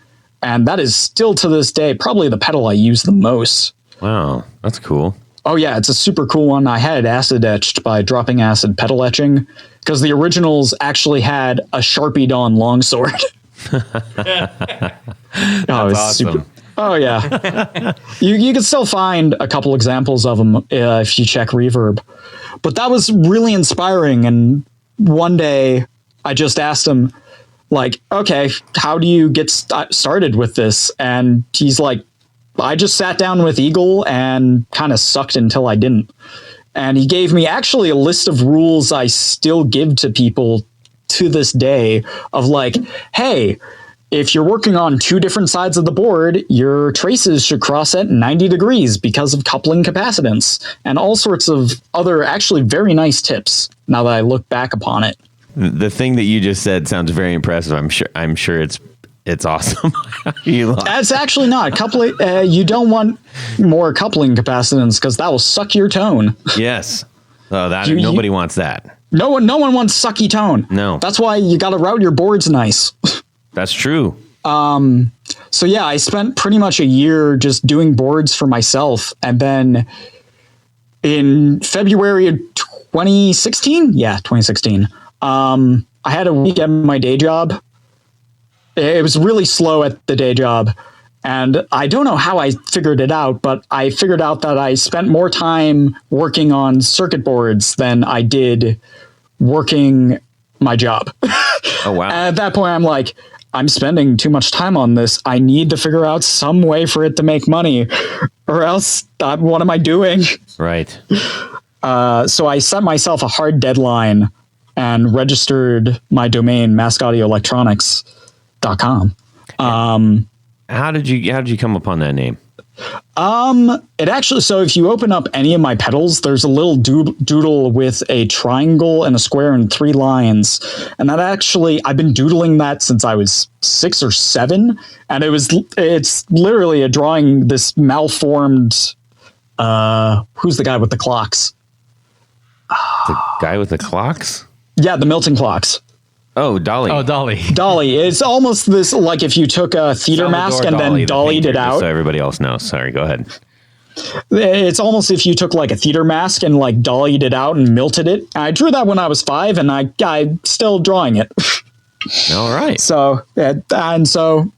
and that is still to this day probably the pedal I use the most. Wow, that's cool. Oh yeah, it's a super cool one. I had it acid etched by dropping acid pedal etching because the originals actually had a Sharpied on longsword. That's it's awesome. Oh yeah, you can still find a couple examples of them if you check Reverb. But that was really inspiring. And one day I just asked him, like, okay, how do you get started with this? And he's like, I just sat down with Eagle and kind of sucked until I didn't. And he gave me actually a list of rules I still give to people to this day of like, hey, if you're working on two different sides of the board, your traces should cross at 90 degrees because of coupling capacitance and all sorts of other actually very nice tips now that I look back upon it. The thing that you just said sounds very impressive. I'm sure it's awesome. It's actually not coupling. You don't want more coupling capacitance because that will suck your tone. Yes. Oh, nobody wants that. No one wants sucky tone. No. That's why you got to route your boards nice. That's true. So yeah, I spent pretty much a year just doing boards for myself. And then in February of 2016, I had a week at my day job. It was really slow at the day job. And I don't know how I figured it out, but I figured out that I spent more time working on circuit boards than I did working my job. Oh, wow. And at that point, I'm like, I'm spending too much time on this. I need to figure out some way for it to make money, or else what am I doing? Right. So I set myself a hard deadline and registered my domain, maskaudioelectronics.com. How did you come upon that name? It actually, so if you open up any of my pedals, there's a little doodle with a triangle and a square and 3 lines. And that actually, I've been doodling that since I was 6 or 7. And it's literally a drawing, this malformed, who's the guy with the clocks? The guy with the clocks? Yeah, the Milton clocks. Oh, Dolly. Oh, Dolly. Dolly. It's almost this, like if you took a theater mask and then dollied it out. So everybody else knows. Sorry, go ahead. It's almost if you took like a theater mask and like dollied it out and melted it. I drew that when I was 5 and I'm still drawing it. All right. So, and so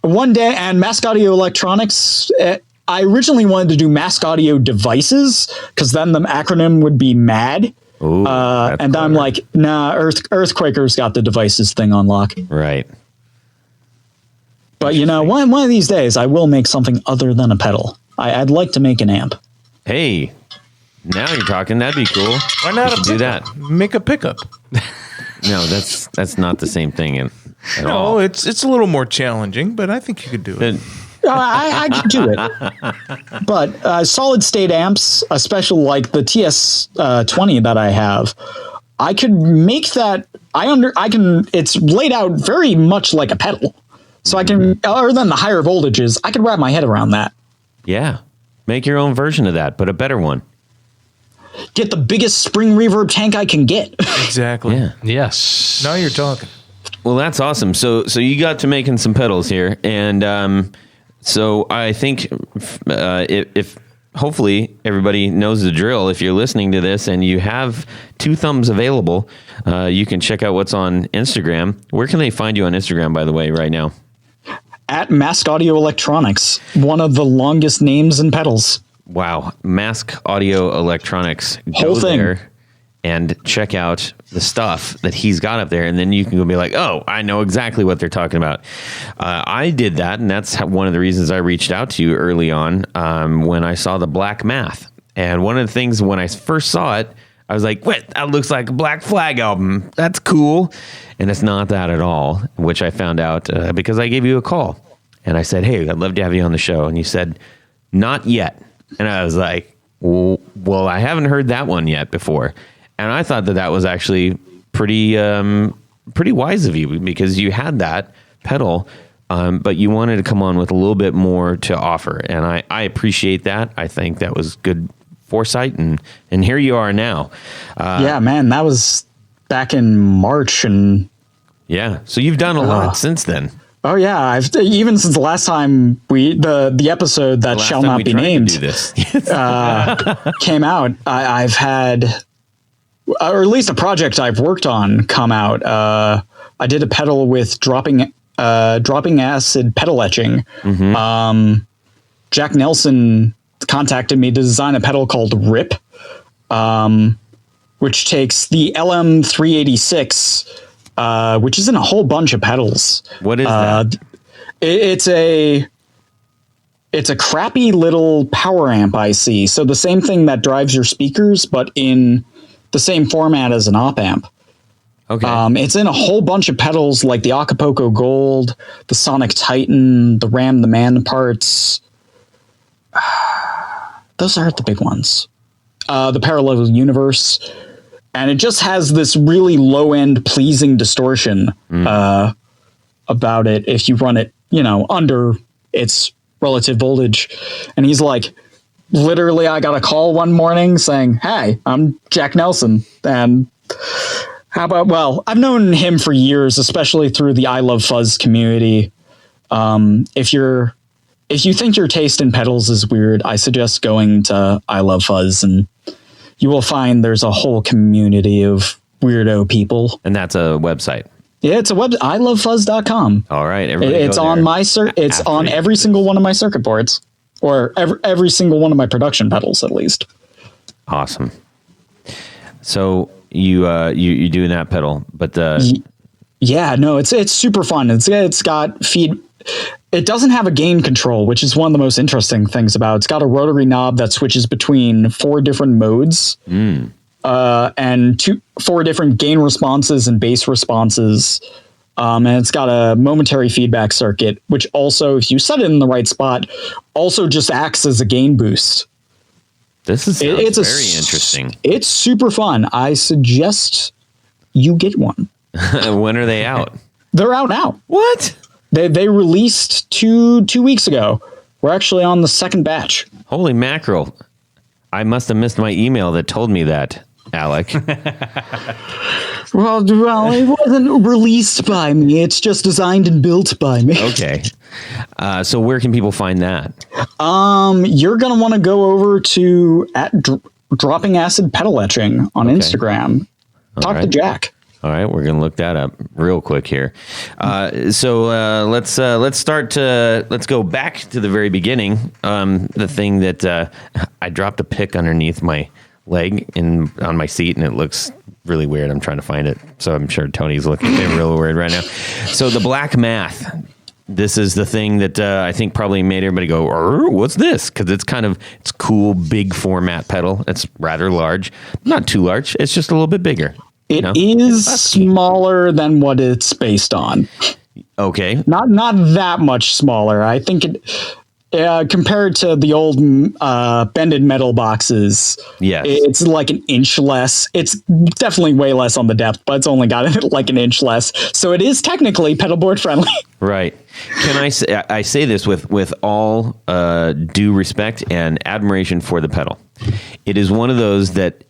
one day, and Mask Audio Electronics, I originally wanted to do Mask Audio Devices because then the acronym would be MAD. Ooh, and clever. I'm like, nah, Earthquaker's got the devices thing on lock. Right. But, you know, one of these days I will make something other than a pedal. I'd like to make an amp. Hey, now you're talking. That'd be cool. Why not We should do that? Make a pickup. No, that's not the same thing at No, all. it's a little more challenging, but I think you could do it. I could do it. But solid state amps, especially like the TS20 that I have, I could make that. It's laid out very much like a pedal. So I can, other than the higher voltages, I can wrap my head around that. Yeah. Make your own version of that, but a better one. Get the biggest spring reverb tank I can get. Exactly. Yeah. Yes. Now you're talking. Well, that's awesome. So you got to making some pedals here, and so I think if hopefully everybody knows the drill. If you're listening to this and you have 2 thumbs available, you can check out what's on Instagram. Where can they find you on Instagram, by the way, right now? At Mask Audio Electronics, one of the longest names in pedals. Wow. Mask Audio Electronics. Whole Go thing. there and check out the stuff that he's got up there. And then you can go be like, oh, I know exactly what they're talking about. I did that. And that's one of the reasons I reached out to you early on when I saw the Black Math. And one of the things when I first saw it, I was like, what? That looks like a Black Flag album. That's cool. And it's not that at all, which I found out because I gave you a call. And I said, hey, I'd love to have you on the show. And you said, not yet. And I was like, well, I haven't heard that one yet before. And I thought that was actually pretty wise of you because you had that pedal, but you wanted to come on with a little bit more to offer. And I appreciate that. I think that was good foresight. And here you are now. Yeah, man, that was back in March. And yeah. So you've done a lot since then. oh yeah, I've even since the last time the episode that shall not be named came out, I've had, or at least a project I've worked on come out. I did a pedal with dropping acid pedal etching. Mm-hmm. Jack Nelson contacted me to design a pedal called RIP, which takes the LM386, which is in a whole bunch of pedals. What is that? It's a crappy little power amp IC. So the same thing that drives your speakers, but in the same format as an op amp. Okay. It's in a whole bunch of pedals like the Acapulco Gold, the Sonic Titan, the Ram the Man parts. Those aren't the big ones. The Parallel Universe. And it just has this really low end pleasing distortion about it if you run it, under its relative voltage. And he's like, literally, I got a call one morning saying, hey, I'm Jack Nelson. And how about, well, I've known him for years, especially through the I Love Fuzz community. If you think your taste in pedals is weird, I suggest going to I Love Fuzz, and you will find there's a whole community of weirdo people. And that's a website. Yeah, it's a web. ilovefuzz.com. All right. Everybody It's go on there. my it's on every single one of my circuit boards, or every single one of my production pedals, at least. Awesome. So you doing that pedal, but yeah, no, it's super fun. It's got feed. It doesn't have a gain control, which is one of the most interesting things about it. It's got a rotary knob that switches between 4 different modes, and 4 different gain responses and bass responses. And it's got a momentary feedback circuit, which also, if you set it in the right spot, also just acts as a gain boost. This is very interesting. It's super fun. I suggest you get one. When are they out? They're out now. What? They released two weeks ago. We're actually on the second batch. Holy mackerel. I must have missed my email that told me that, Alec. Well, it wasn't released by me. It's just designed and built by me. Okay. So where can people find that? You're going to want to go over to Dropping Acid Pedal Etching on Instagram. Talk to Jack. All right, we're gonna look that up real quick here. Let's go back to the very beginning. The thing that I dropped a pick underneath my leg on my seat, and it looks really weird. I'm trying to find it, so I'm sure Tony's looking at it real weird right now. So the black math. This is the thing that I think probably made everybody go, what's this? Because it's cool, big format pedal. It's rather large, not too large. It's just a little bit bigger. It is smaller than what it's based on. Okay. Not that much smaller. I think it compared to the old bended metal boxes, yes, it's like an inch less. It's definitely way less on the depth, but it's only got like an inch less. So it is technically pedal board friendly. Right. Can I say this with all due respect and admiration for the pedal? It is one of those that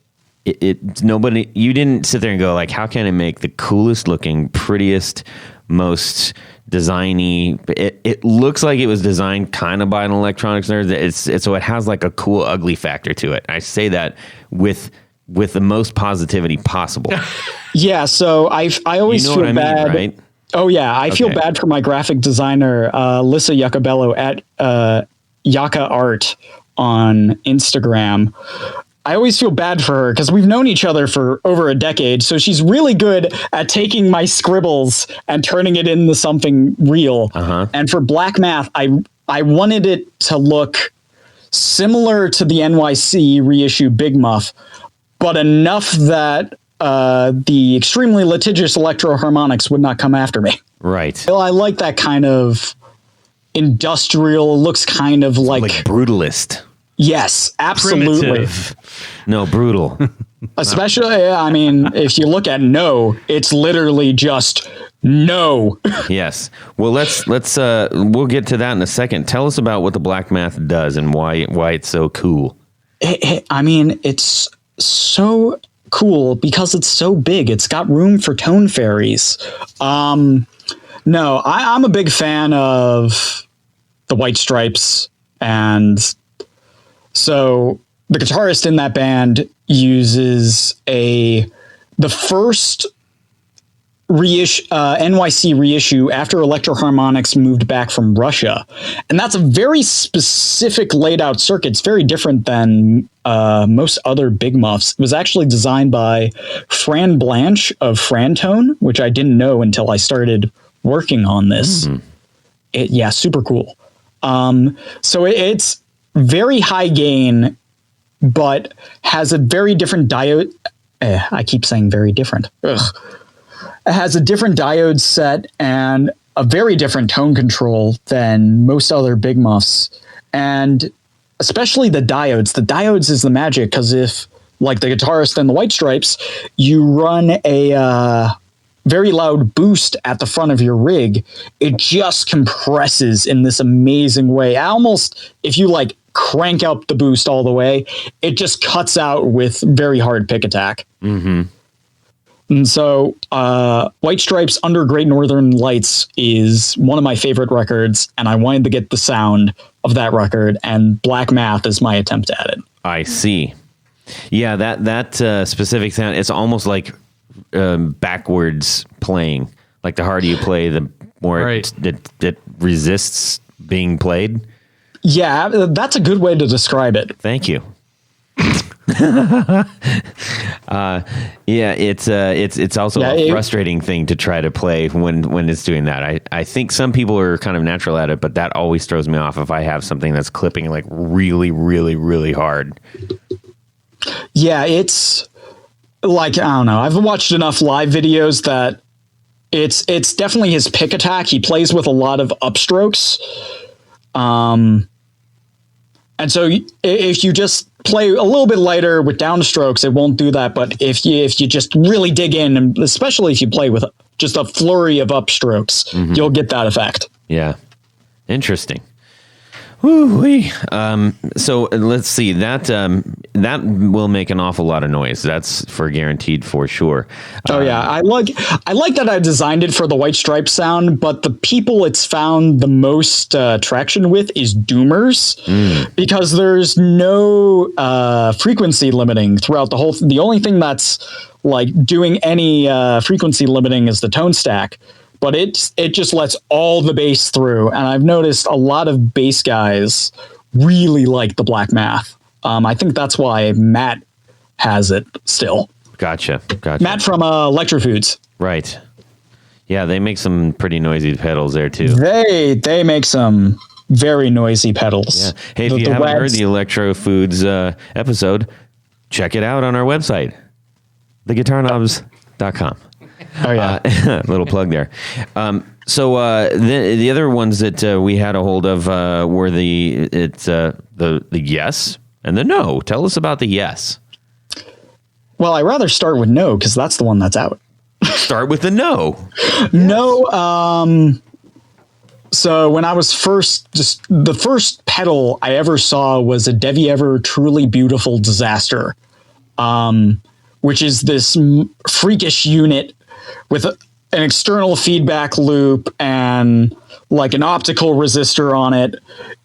you didn't sit there and go like, how can I make the coolest looking, prettiest, most designy? It looks like it was designed kind of by an electronics nerd. So it has like a cool, ugly factor to it. I say that with the most positivity possible. Yeah. So I always feel bad. Mean, right? Oh yeah. I feel bad for my graphic designer, Lissa Yacabello at Yaka Art on Instagram. I always feel bad for her because we've known each other for over a decade. So she's really good at taking my scribbles and turning it into something real. Uh-huh. And for Black Math, I wanted it to look similar to the NYC reissue Big Muff, but enough that the extremely litigious Electro Harmonics would not come after me. Right. So I like that kind of industrial, looks kind of like brutalist. Yes, absolutely. Primitive. No, brutal. Especially, I mean, if you look at No, it's literally just no. Yes. Well, let's we'll get to that in a second. Tell us about what the Black Math does and why it's so cool. I mean, it's so cool because it's so big. It's got room for tone fairies. No, I'm a big fan of the White Stripes, and so the guitarist in that band uses the first NYC reissue after Electro Harmonics moved back from Russia. And that's a very specific laid out circuit. It's very different than most other Big Muffs. It was actually designed by Fran Blanche of Frantone, which I didn't know until I started working on this. Mm-hmm. Super cool. So it's very high gain, but has a very different diode. I keep saying very different. Ugh. It has a different diode set and a very different tone control than most other Big Muffs. And especially the diodes. The diodes is the magic, because if, like the guitarist and the White Stripes, you run a very loud boost at the front of your rig, it just compresses in this amazing way. If you like crank up the boost all the way, it just cuts out with very hard pick attack. Mm-hmm. And so White Stripes Under Great Northern Lights is one of my favorite records, and I wanted to get the sound of that record, and Black Math is my attempt at it. I see. Yeah, that specific sound, it's almost like backwards playing. Like the harder you play, the more it resists being played. Yeah, that's a good way to describe it. Thank you. It's also a frustrating thing to try to play when it's doing that. I think some people are kind of natural at it, but that always throws me off if I have something that's clipping like really, really, really hard. Yeah, it's like, I don't know. I've watched enough live videos that It's definitely his pick attack. He plays with a lot of upstrokes. And so if you just play a little bit lighter with downstrokes, it won't do that. But if you just really dig in, and especially if you play with just a flurry of upstrokes, you'll get that effect. Yeah. Interesting. Woo-wee. So let's see, that will make an awful lot of noise. That's for guaranteed, for sure. Oh yeah, I like that I designed it for the white stripe sound, but the people it's found the most traction with is doomers, because there's no frequency limiting throughout the whole. The only thing that's like doing any frequency limiting is the tone stack. But it just lets all the bass through. And I've noticed a lot of bass guys really like the Black Math. I think that's why Matt has it still. Gotcha. Matt from Electro-Foods. Right. Yeah, they make some pretty noisy pedals there, too. They make some very noisy pedals. Yeah. Hey, if you haven't heard the Electro-Foods episode, check it out on our website, theguitarknobs.com. Oh yeah, little plug there. So the other ones that we had a hold of were the yes and the no. Tell us about the yes. Well, I rather start with no because that's the one that's out. Start with the no. No. So when I was the first pedal I ever saw was a Devi Ever Truly Beautiful Disaster, which is this freakish unit with an external feedback loop and like an optical resistor on it.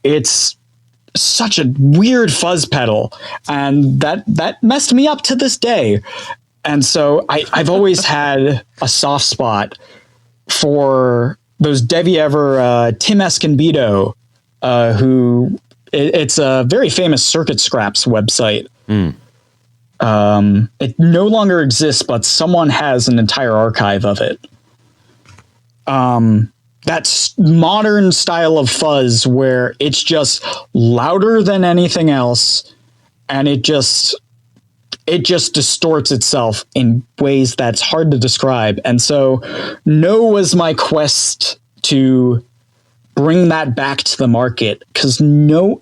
It's such a weird fuzz pedal, and that messed me up to this day. And so I've always had a soft spot for those Devi Ever Tim Esconbedo, who it's a very famous Circuit Scraps website. It no longer exists, but someone has an entire archive of it. That's modern style of fuzz where it's just louder than anything else, and it just distorts itself in ways that's hard to describe. And so no was my quest to bring that back to the market, because no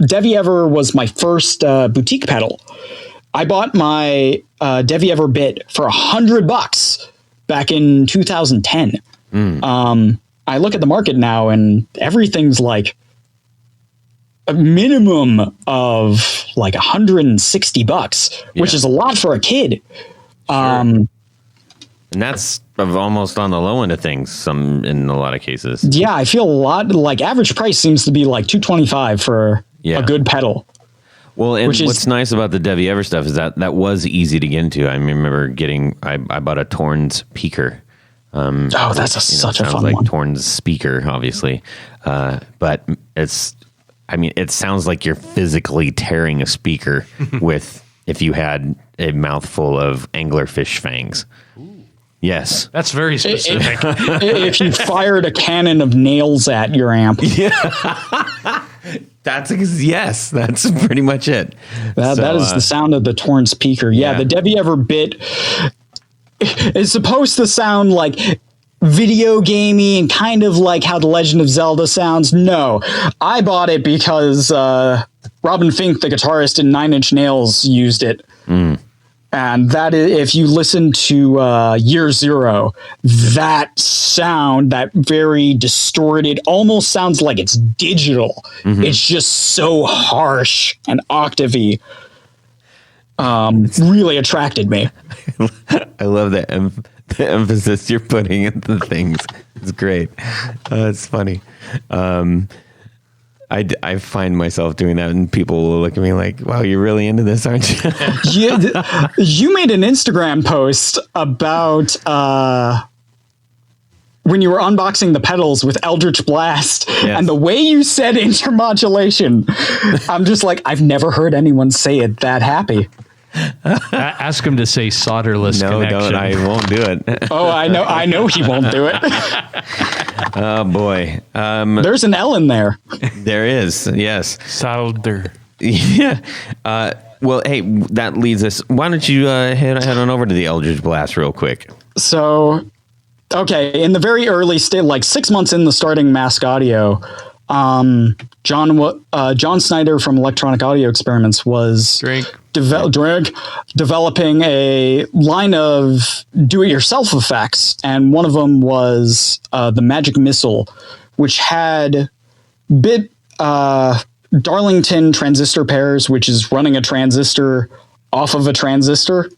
Devi Ever was my first boutique pedal. I bought my Devi Ever bit for $100 back in 2010. I look at the market now and everything's like a minimum of like $160, which is a lot for a kid. And that's almost on the low end of things, in a lot of cases. Yeah, I feel a lot like average price seems to be like $225 for a good pedal. Well, and what's nice about the Devi Ever stuff is that was easy to get into. I remember I bought a Torn's Peaker. That's such a fun like one. Torn's speaker, obviously. But it sounds like you're physically tearing a speaker if you had a mouthful of anglerfish fangs. Yes. That's very specific. If you fired a cannon of nails at your amp. Yeah. That's pretty much it. That is the sound of the Torn speaker. Yeah, the Devi Ever bit is supposed to sound like video gamey and kind of like how The Legend of Zelda sounds. No, I bought it because Robin Fink, the guitarist in Nine Inch Nails, used it. And that is, if you listen to Year Zero, that sound, that very distorted, almost sounds like it's digital. It's just so harsh and octavey. Really attracted me. I love the emphasis you're putting into things. It's great. It's funny. I find myself doing that, and people will look at me like, wow, you're really into this, aren't you? You made an Instagram post about when you were unboxing the pedals with Eldritch Blast, and the way you said intermodulation, I'm just like, I've never heard anyone say it that happy. Ask him to say solderless connection. Don't. I won't do it. Oh, I know he won't do it. Oh boy. There's an L in there. There is. Yes. Solder. Yeah. Well, hey, that leads us. Why don't you head on over to the Eldritch Blast real quick? So Okay, in the very early state, like 6 months in the starting Mask Audio, John Snyder from Electronic Audio Experiments was developing a line of do-it-yourself effects, and one of them was the Magic Missile, which had Darlington transistor pairs, which is running a transistor off of a transistor,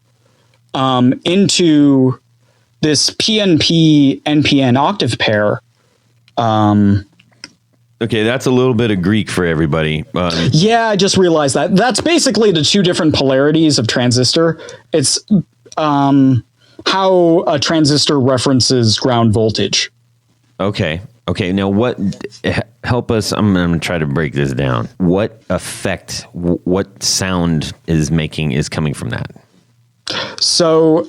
into this PNP NPN octave pair. Okay, that's a little bit of Greek for everybody. Yeah, I just realized that. That's basically the two different polarities of transistor. It's how a transistor references ground voltage. Okay. Now, help us. I'm going to try to break this down. What effect, what sound is coming from that? So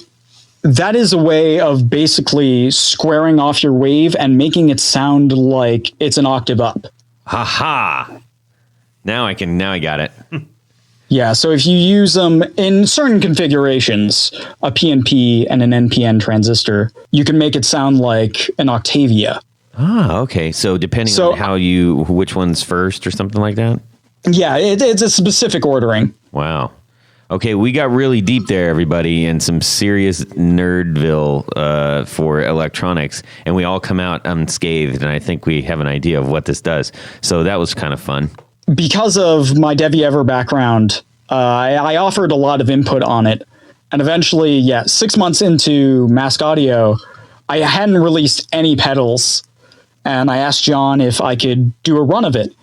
that is a way of basically squaring off your wave and making it sound like it's an octave up. Ha! Now I got it. Yeah, so if you use them in certain configurations, a PNP and an NPN transistor, you can make it sound like an Octavia. Ah, okay. So depending on which one's first or something like that? Yeah, it's a specific ordering. Wow. Okay, we got really deep there, everybody, and some serious nerdville for electronics, and we all come out unscathed, and I think we have an idea of what this does. So that was kind of fun. Because of my Devi Ever background, I offered a lot of input on it, and eventually, 6 months into Mask Audio, I hadn't released any pedals, and I asked John if I could do a run of it.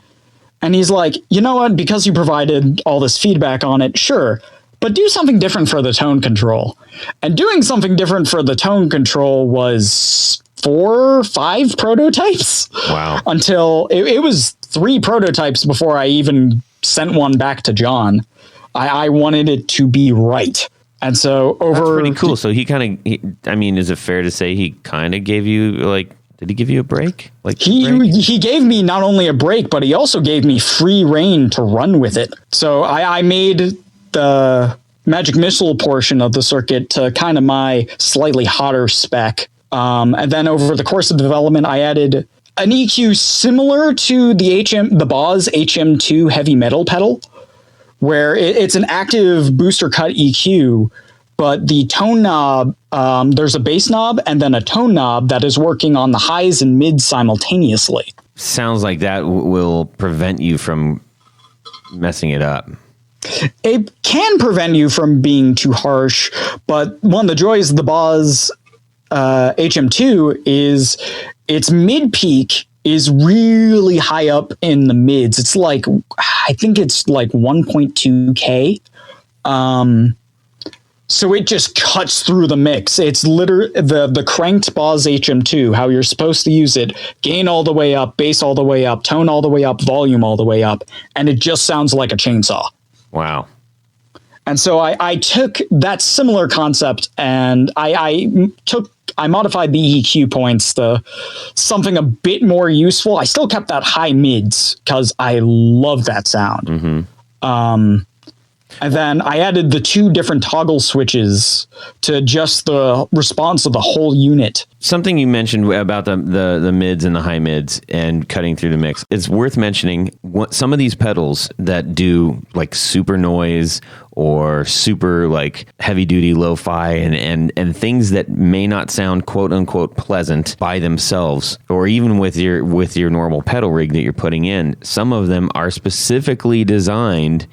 And he's like, you know what, because you provided all this feedback on it, sure, but do something different for the tone control. And doing something different for the tone control was 4 or 5 prototypes. Wow. Until it was 3 prototypes before I even sent one back to John. I wanted it to be right. And so That's pretty cool. So he is it fair to say he kind of gave you did he give you a break? He gave me not only a break, but he also gave me free reign to run with it. So I made the Magic Missile portion of the circuit to kind of my slightly hotter spec. And then over the course of development, I added an EQ similar to the Boss HM2 heavy metal pedal, where it's an active booster cut EQ, but the tone knob, there's a bass knob and then a tone knob that is working on the highs and mids simultaneously. Sounds like that will prevent you from messing it up. It can prevent you from being too harsh, but one of the joys of the Boss HM2 is its mid peak is really high up in the mids. It's like, I think it's like 1.2K. So it just cuts through the mix. It's literally the cranked Boss HM2, how you're supposed to use it. Gain all the way up, bass all the way up, tone all the way up, volume all the way up. And it just sounds like a chainsaw. Wow. And so I took that similar concept and I modified the EQ points to something a bit more useful. I still kept that high mids because I love that sound. Mm-hmm. And then I added the 2 different toggle switches to adjust the response of the whole unit. Something you mentioned about the mids and the high mids and cutting through the mix. It's worth mentioning some of these pedals that do like super noise or super like heavy duty lo-fi and things that may not sound quote unquote pleasant by themselves, or even with your normal pedal rig that you're putting in. Some of them are specifically designed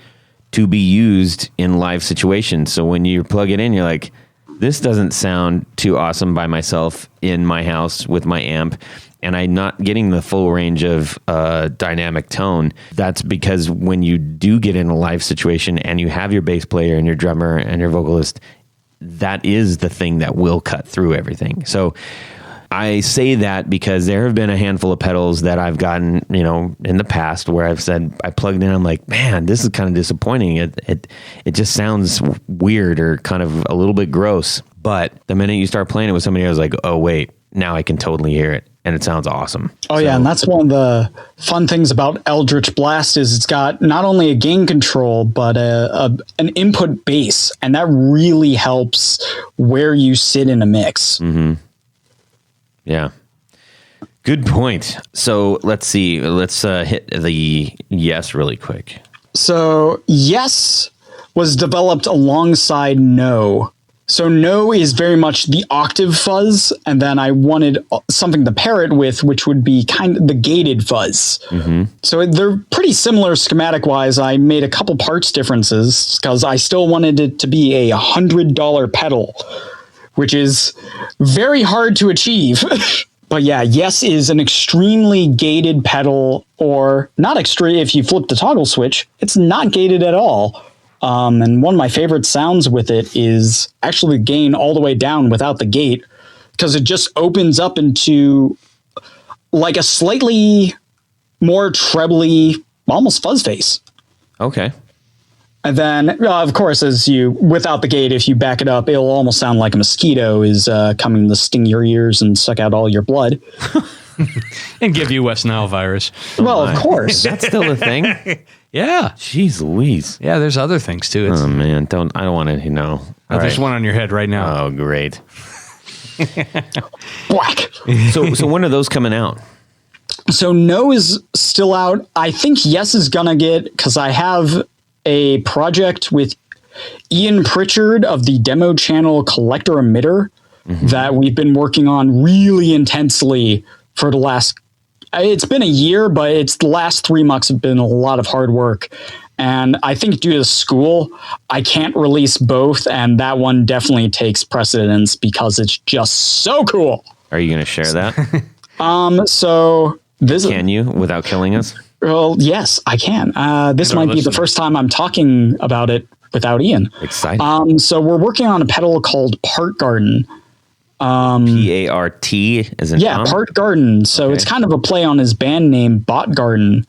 to be used in live situations. So when you plug it in, you're like, this doesn't sound too awesome by myself in my house with my amp, and I'm not getting the full range of dynamic tone. That's because when you do get in a live situation and you have your bass player and your drummer and your vocalist, that is the thing that will cut through everything. So I say that because there have been a handful of pedals that I've gotten, in the past where I've said, I plugged in, I'm like, man, this is kind of disappointing. It just sounds weird or kind of a little bit gross. But the minute you start playing it with somebody, I was like, oh, wait, now I can totally hear it. And it sounds awesome. Oh, yeah. And that's one of the fun things about Eldritch Blast is it's got not only a gain control, but an input bass. And that really helps where you sit in a mix. Mm-hmm. Yeah. Good point. So let's see. Let's hit the yes really quick. So yes was developed alongside no. So no is very much the octave fuzz, and then I wanted something to pair it with, which would be kind of the gated fuzz. So they're pretty similar schematic wise. I made a couple parts differences because I still wanted it to be a $100 pedal, which is very hard to achieve. But yeah, yes is an extremely gated pedal, or not extreme. If you flip the toggle switch, it's not gated at all. And one of my favorite sounds with it is actually the gain all the way down without the gate, because it just opens up into like a slightly more trebly, almost fuzz face. Okay. And then, of course, without the gate, if you back it up, it'll almost sound like a mosquito is coming to sting your ears and suck out all your blood. And give you West Nile virus. Well, of course. That's still a thing. Yeah. Jeez Louise. Yeah, there's other things too. Oh man, I don't want to know. There's one on your head right now. Oh, great. Whack. So when are those coming out? So no is still out. I think yes is gonna get, because I have a project with Ian Pritchard of the demo channel Collector Emitter that we've been working on really intensely for the last, it's been a year, but it's the last 3 months have been a lot of hard work. And I think due to school, I can't release both. And that one definitely takes precedence because it's just so cool. Are you going to share that? So this Can you without killing us? Well, yes, I can. This might be the first time I'm talking about it without Ian. Exciting. So we're working on a pedal called Part Garden. PART as in Tom? Part Garden. So it's kind of a play on his band name, Bot Garden.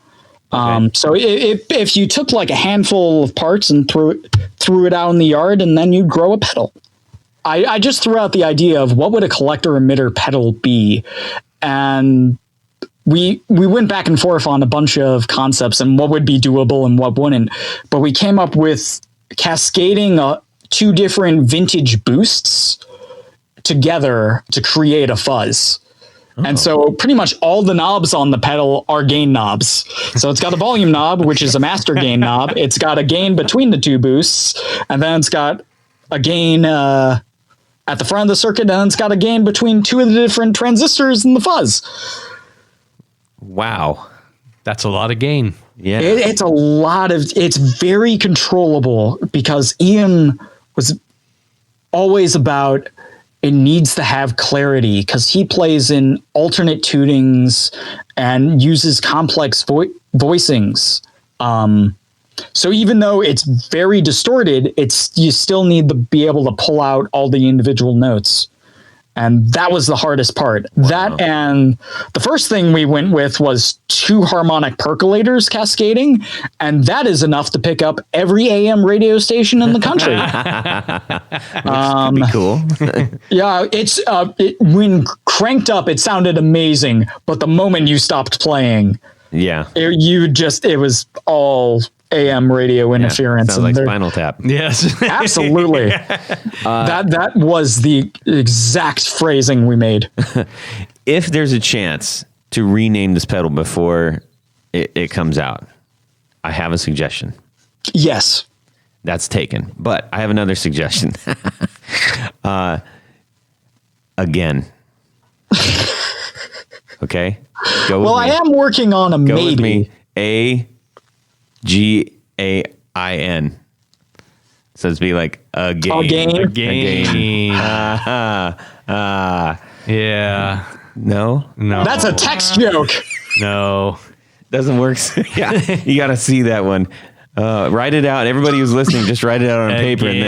So if you took like a handful of parts and threw it out in the yard, and then you'd grow a pedal. I just threw out the idea of what would a collector emitter pedal be, and we went back and forth on a bunch of concepts and what would be doable and what wouldn't. But we came up with cascading 2 different vintage boosts together to create a fuzz. And so pretty much all the knobs on the pedal are gain knobs. So it's got a volume knob, which is a master gain knob. It's got a gain between the 2 boosts, and then it's got a gain at the front of the circuit, and then it's got a gain between 2 of the different transistors in the fuzz. Wow. That's a lot of gain. Yeah. It's a lot of, it's very controllable because Ian was always about, it needs to have clarity because he plays in alternate tunings and uses complex voicings. So even though it's very distorted, you still need to be able to pull out all the individual notes. And that was the hardest part. Wow. That, and the first thing we went with was 2 harmonic percolators cascading, and that is enough to pick up every AM radio station in the country. Be cool. Yeah, it's when cranked up, it sounded amazing, but the moment you stopped playing, it was all AM radio interference. Sounds like Spinal Tap. Yes, absolutely. That was the exact phrasing we made. If there's a chance to rename this pedal before it comes out, I have a suggestion. Yes. That's taken. But I have another suggestion. Again. Okay? Go with me. I am working on a Go maybe. with me. AGAIN. So it's be like a game. A game. Yeah. No? That's a text joke. No. Doesn't work. Yeah. You got to see that one. Write it out. Everybody who's listening, just write it out on paper and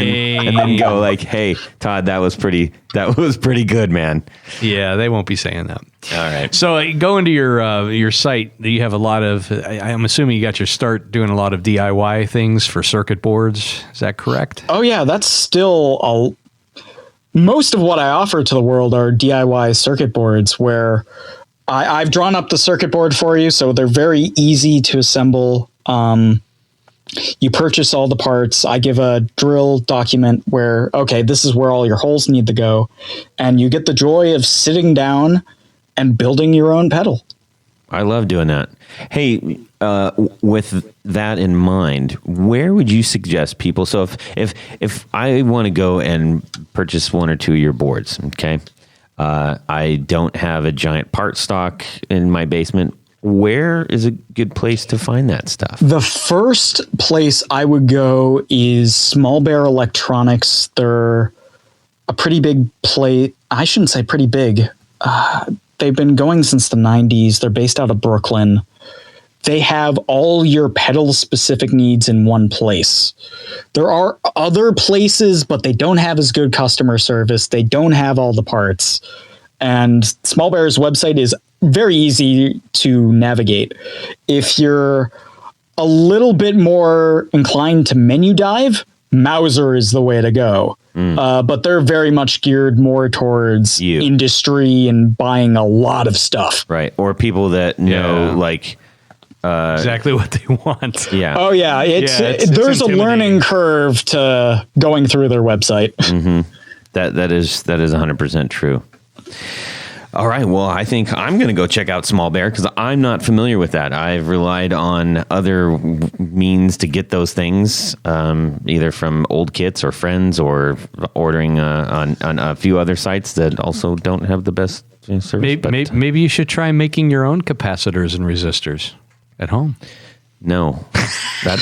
then go like, "Hey, Todd, that was pretty good, man." Yeah, they won't be saying that. All right. So go into your site. You have a lot of. I'm assuming you got your start doing a lot of DIY things for circuit boards. Is that correct? Oh yeah, that's still most of what I offer to the world are DIY circuit boards where I've drawn up the circuit board for you, so they're very easy to assemble. You purchase all the parts. I give a drill document where, okay, this is where all your holes need to go. And you get the joy of sitting down and building your own pedal. I love doing that. Hey, with that in mind, where would you suggest people? So if I want to go and purchase one or two of your boards, okay, I don't have a giant part stock in my basement. Where is a good place to find that stuff? The first place I would go is Small Bear Electronics. They're a pretty big play. I shouldn't say pretty big. They've been going since the 90s. They're based out of Brooklyn. They have all your pedal specific needs in one place. There are other places, but they don't have as good customer service. They don't have all the parts. And Small Bear's website is very easy to navigate. If you're a little bit more inclined to menu dive, Mauser is the way to go. But they're very much geared more towards industry and buying a lot of stuff. Right. Or people that know exactly what they want. Yeah. Oh yeah. There's a learning curve to going through their website. Mm-hmm. That is 100% true. All right. Well, I think I'm going to go check out Small Bear because I'm not familiar with that. I've relied on other means to get those things, either from old kits or friends, or ordering on a few other sites that also don't have the best service. Maybe you should try making your own capacitors and resistors at home. No, I'm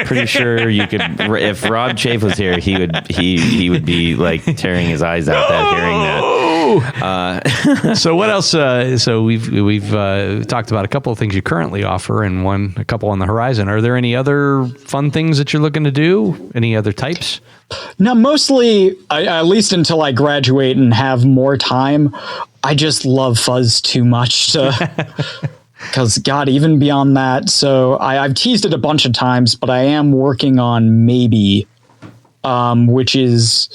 pretty sure you could. If Rob Chafe was here, he would be like tearing his eyes out hearing that. So what else? So we've talked about a couple of things you currently offer, and a couple on the horizon. Are there any other fun things that you're looking to do? Any other types? No, mostly, at least until I graduate and have more time. I just love fuzz too much to. Because, God, even beyond that, so I've teased it a bunch of times, but I am working on Maybe, which is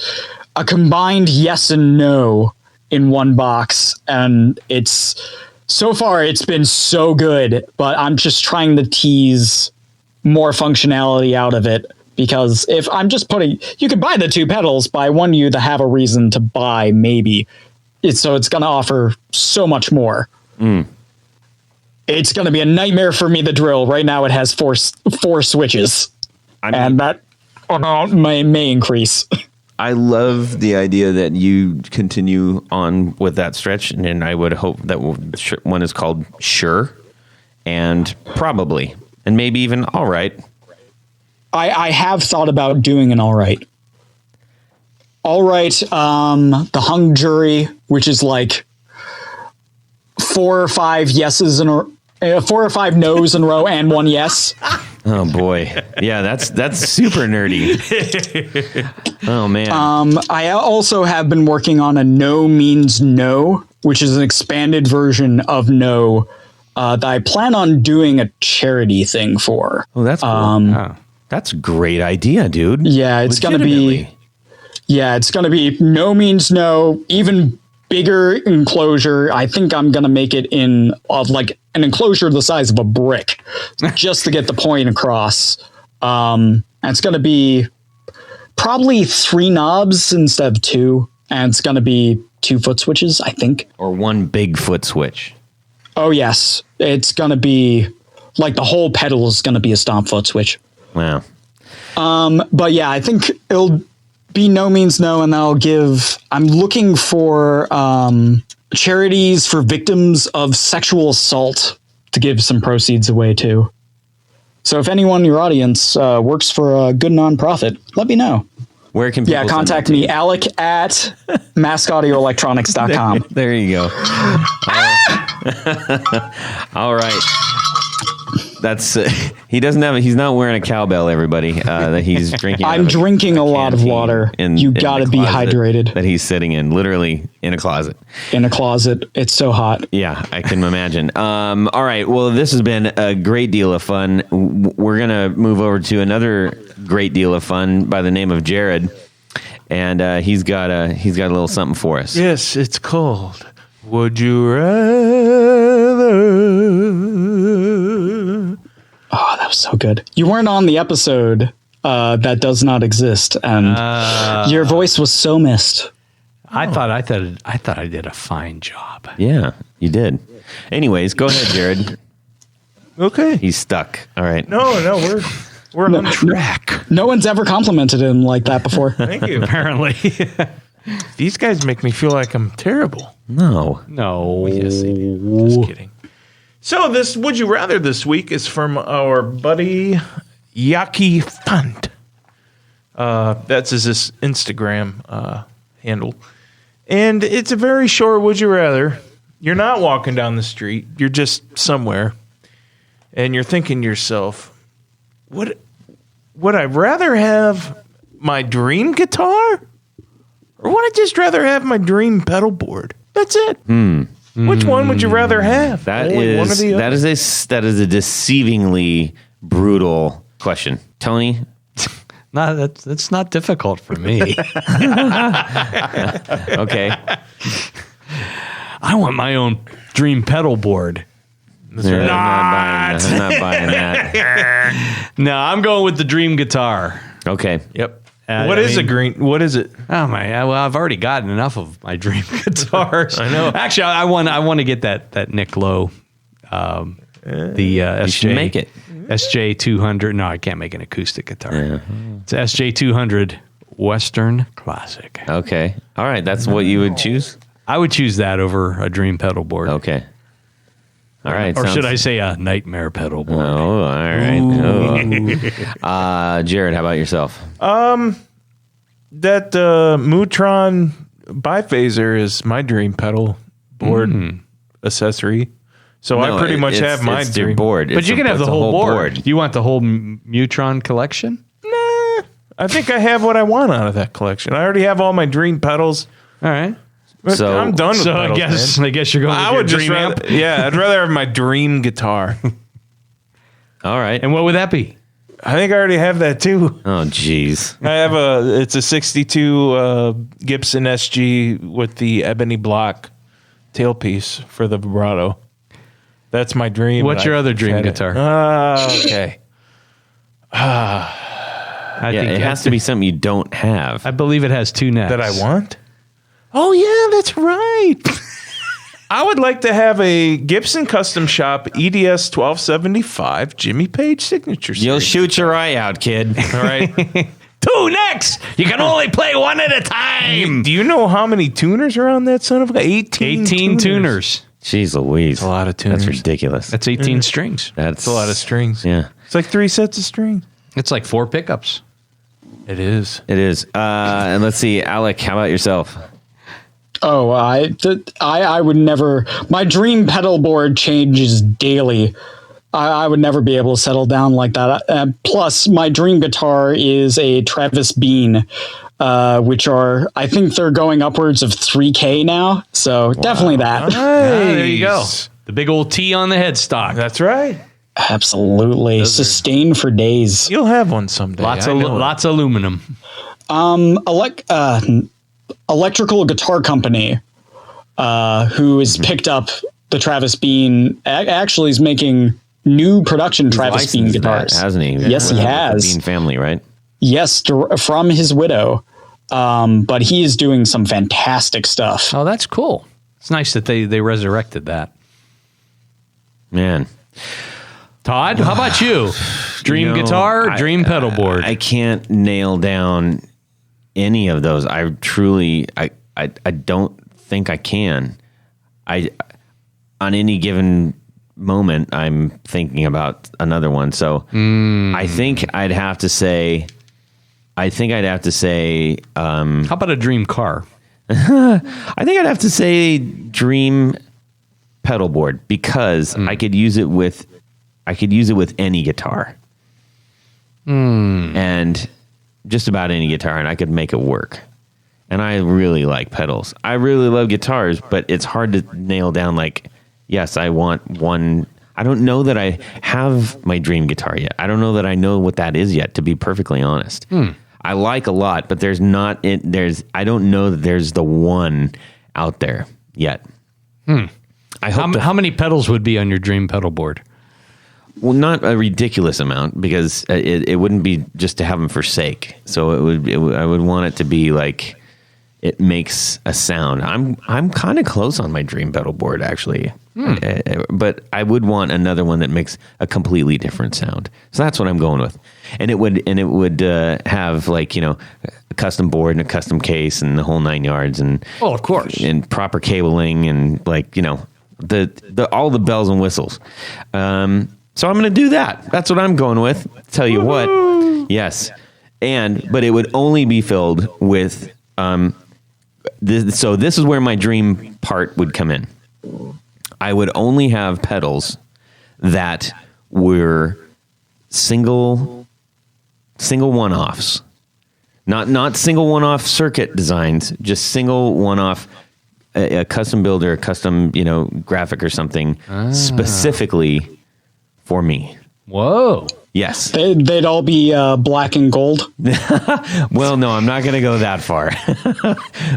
a combined yes and no in one box. And so far it's been so good, but I'm just trying to tease more functionality out of it. Because if I'm just you could buy the two pedals, but I want you to have a reason to buy Maybe. So it's going to offer so much more. It's going to be a nightmare for me to drill. Right now it has four switches. And that may increase. I love the idea that you continue on with that stretch, and I would hope that one is called Sure and Probably, and maybe even All Right. I have thought about doing an All Right. All Right, the hung jury, which is like 4 or 5 yeses in 4 or 5 no's in a row and 1 yes. Oh boy. Yeah, that's super nerdy. Oh man. I also have been working on a No Means No, which is an expanded version of No that I plan on doing a charity thing for. Oh, that's cool. That's a great idea, dude. Yeah, it's going to be No Means No, even bigger enclosure. I think I'm going to make it in like an enclosure the size of a brick just to get the point across. And it's going to be probably 3 knobs instead of 2. And it's going to be 2 foot switches, I think. Or 1 big foot switch. Oh, yes. It's going to be like the whole pedal is going to be a stomp foot switch. Wow. But yeah, I think it'll be No Means No, and I'm looking for charities for victims of sexual assault to give some proceeds away to. So if anyone in your audience works for a good nonprofit, let me know. Where can people contact me, Alec at maskaudioelectronics.com. There you go. All right. That's he's not wearing a cowbell, everybody. That he's drinking. I'm drinking a lot of water. You got to be hydrated. That he's sitting in, literally in a closet. In a closet. It's so hot. Yeah, I can imagine. All right. Well, this has been a great deal of fun. We're gonna move over to another great deal of fun by the name of Jared, and he's got a little something for us. Yes, it's called Would You Rather? Oh, that was so good. You weren't on the episode that does not exist, and your voice was so missed. I thought I did a fine job. Yeah, you did. Anyways, go ahead, Jared. Okay. He's stuck. All right. No, we're on track. No one's ever complimented him like that before. Thank you. Apparently. These guys make me feel like I'm terrible. No. No. Yes, they do. Just kidding. So this Would You Rather this week is from our buddy Yaki Fund. That's his Instagram handle. And it's a very short Would You Rather. You're not walking down the street. You're just somewhere. And you're thinking to yourself, would I rather have my dream guitar? Or would I just rather have my dream pedal board? That's it. Which one would you rather have? That Only one or the other? is a deceivingly brutal question. Tony? That's not difficult for me. Okay. I want my own dream pedal board. I'm not buying that. No, I'm going with the dream guitar. Okay. Yep. What is a green? What is it? Oh my! Well, I've already gotten enough of my dream guitars. I know. Actually, I want to get that Nick Lowe, the SJ. should make it. SJ 200. No, I can't make an acoustic guitar. Yeah. It's SJ 200 Western Classic. Okay. All right. That's what you would choose? I would choose that over a dream pedal board. Okay. All right. Or should I say a nightmare pedal board? Oh, all right. Oh. Jared, how about yourself? That Mutron biphaser is my dream pedal board accessory. So I pretty much have my it's your dream board. But you can have the whole board. You want the whole Mutron collection? Nah, I think I have what I want out of that collection. I already have all my dream pedals. All right. But So- I'm done with So pedals, I guess you're going with I your would just dream amp. rather, I'd rather have my dream guitar. All right. And what would that be? I think I already have that too. Oh, jeez. I have it's a 62 Gibson SG with the ebony block tailpiece for the vibrato. That's my dream. What's your other dream guitar? Okay. I Yeah, think it has to be something you don't have. I believe it has two necks. That I want? Oh, yeah, that's right. I would like to have a Gibson Custom Shop EDS 1275 Jimmy Page signature series. You'll shoot your eye out, kid. All right. Two necks. You can only play one at a time. Do you know how many tuners are on that son of a 18 tuners. Jeez Louise. That's a lot of tuners. That's ridiculous. That's 18 strings. That's a lot of strings. Yeah, It's like 3 sets of strings. It's like 4 pickups. It is. it is. And let's see, Alec, how about yourself? Oh, I would never. My dream pedal board changes daily. I would never be able to settle down like that. Plus, my dream guitar is a Travis Bean, which are, I think they're going upwards of $3,000 now. So definitely that. There you go. The big old T on the headstock. That's right. Absolutely. Sustained for days. You'll have one someday. Lots I know it. of aluminum. Electrical guitar company who has picked up the Travis Bean actually is making new production Travis Bean Licensed guitars. that, hasn't he? Yes, he The has. Bean family, right? Yes, from his widow. But he is doing some fantastic stuff. Oh, that's cool. It's nice that they resurrected that. Man. Todd, how about you? Dream guitar, dream pedal board. I can't nail down any of those. I truly, I don't think I can. On any given moment, I'm thinking about another one. So I think I'd have to say. How about a dream car? I think I'd have to say dream pedal board because I could use it with any guitar. And just about any guitar, and I could make it work. And I really like pedals. I really love guitars, but it's hard to nail down like, yes, I want one. I don't know that I have my dream guitar yet. I don't know that I know what that is yet, to be perfectly honest. I like a lot, but I don't know that there's the one out there yet. I hope How many pedals would be on your dream pedal board? well, not a ridiculous amount because it wouldn't be just to have them for sake. So I would want it to be like, it makes a sound. I'm kind of close on my dream pedal board actually, but I would want another one that makes a completely different sound. So that's what I'm going with, and it would have like a custom board and a custom case and the whole 9 yards, and of course, and proper cabling and the all the bells and whistles. So I'm going to do that. That's what I'm going with. Tell you what, yes, but it would only be filled with. So this is where my dream part would come in. I would only have pedals that were single one-offs, not single one-off circuit designs, just single one-off, a custom builder, a custom graphic or something specifically for me. Whoa. Yes. They'd all be black and gold. Well, no, I'm not going to go that far.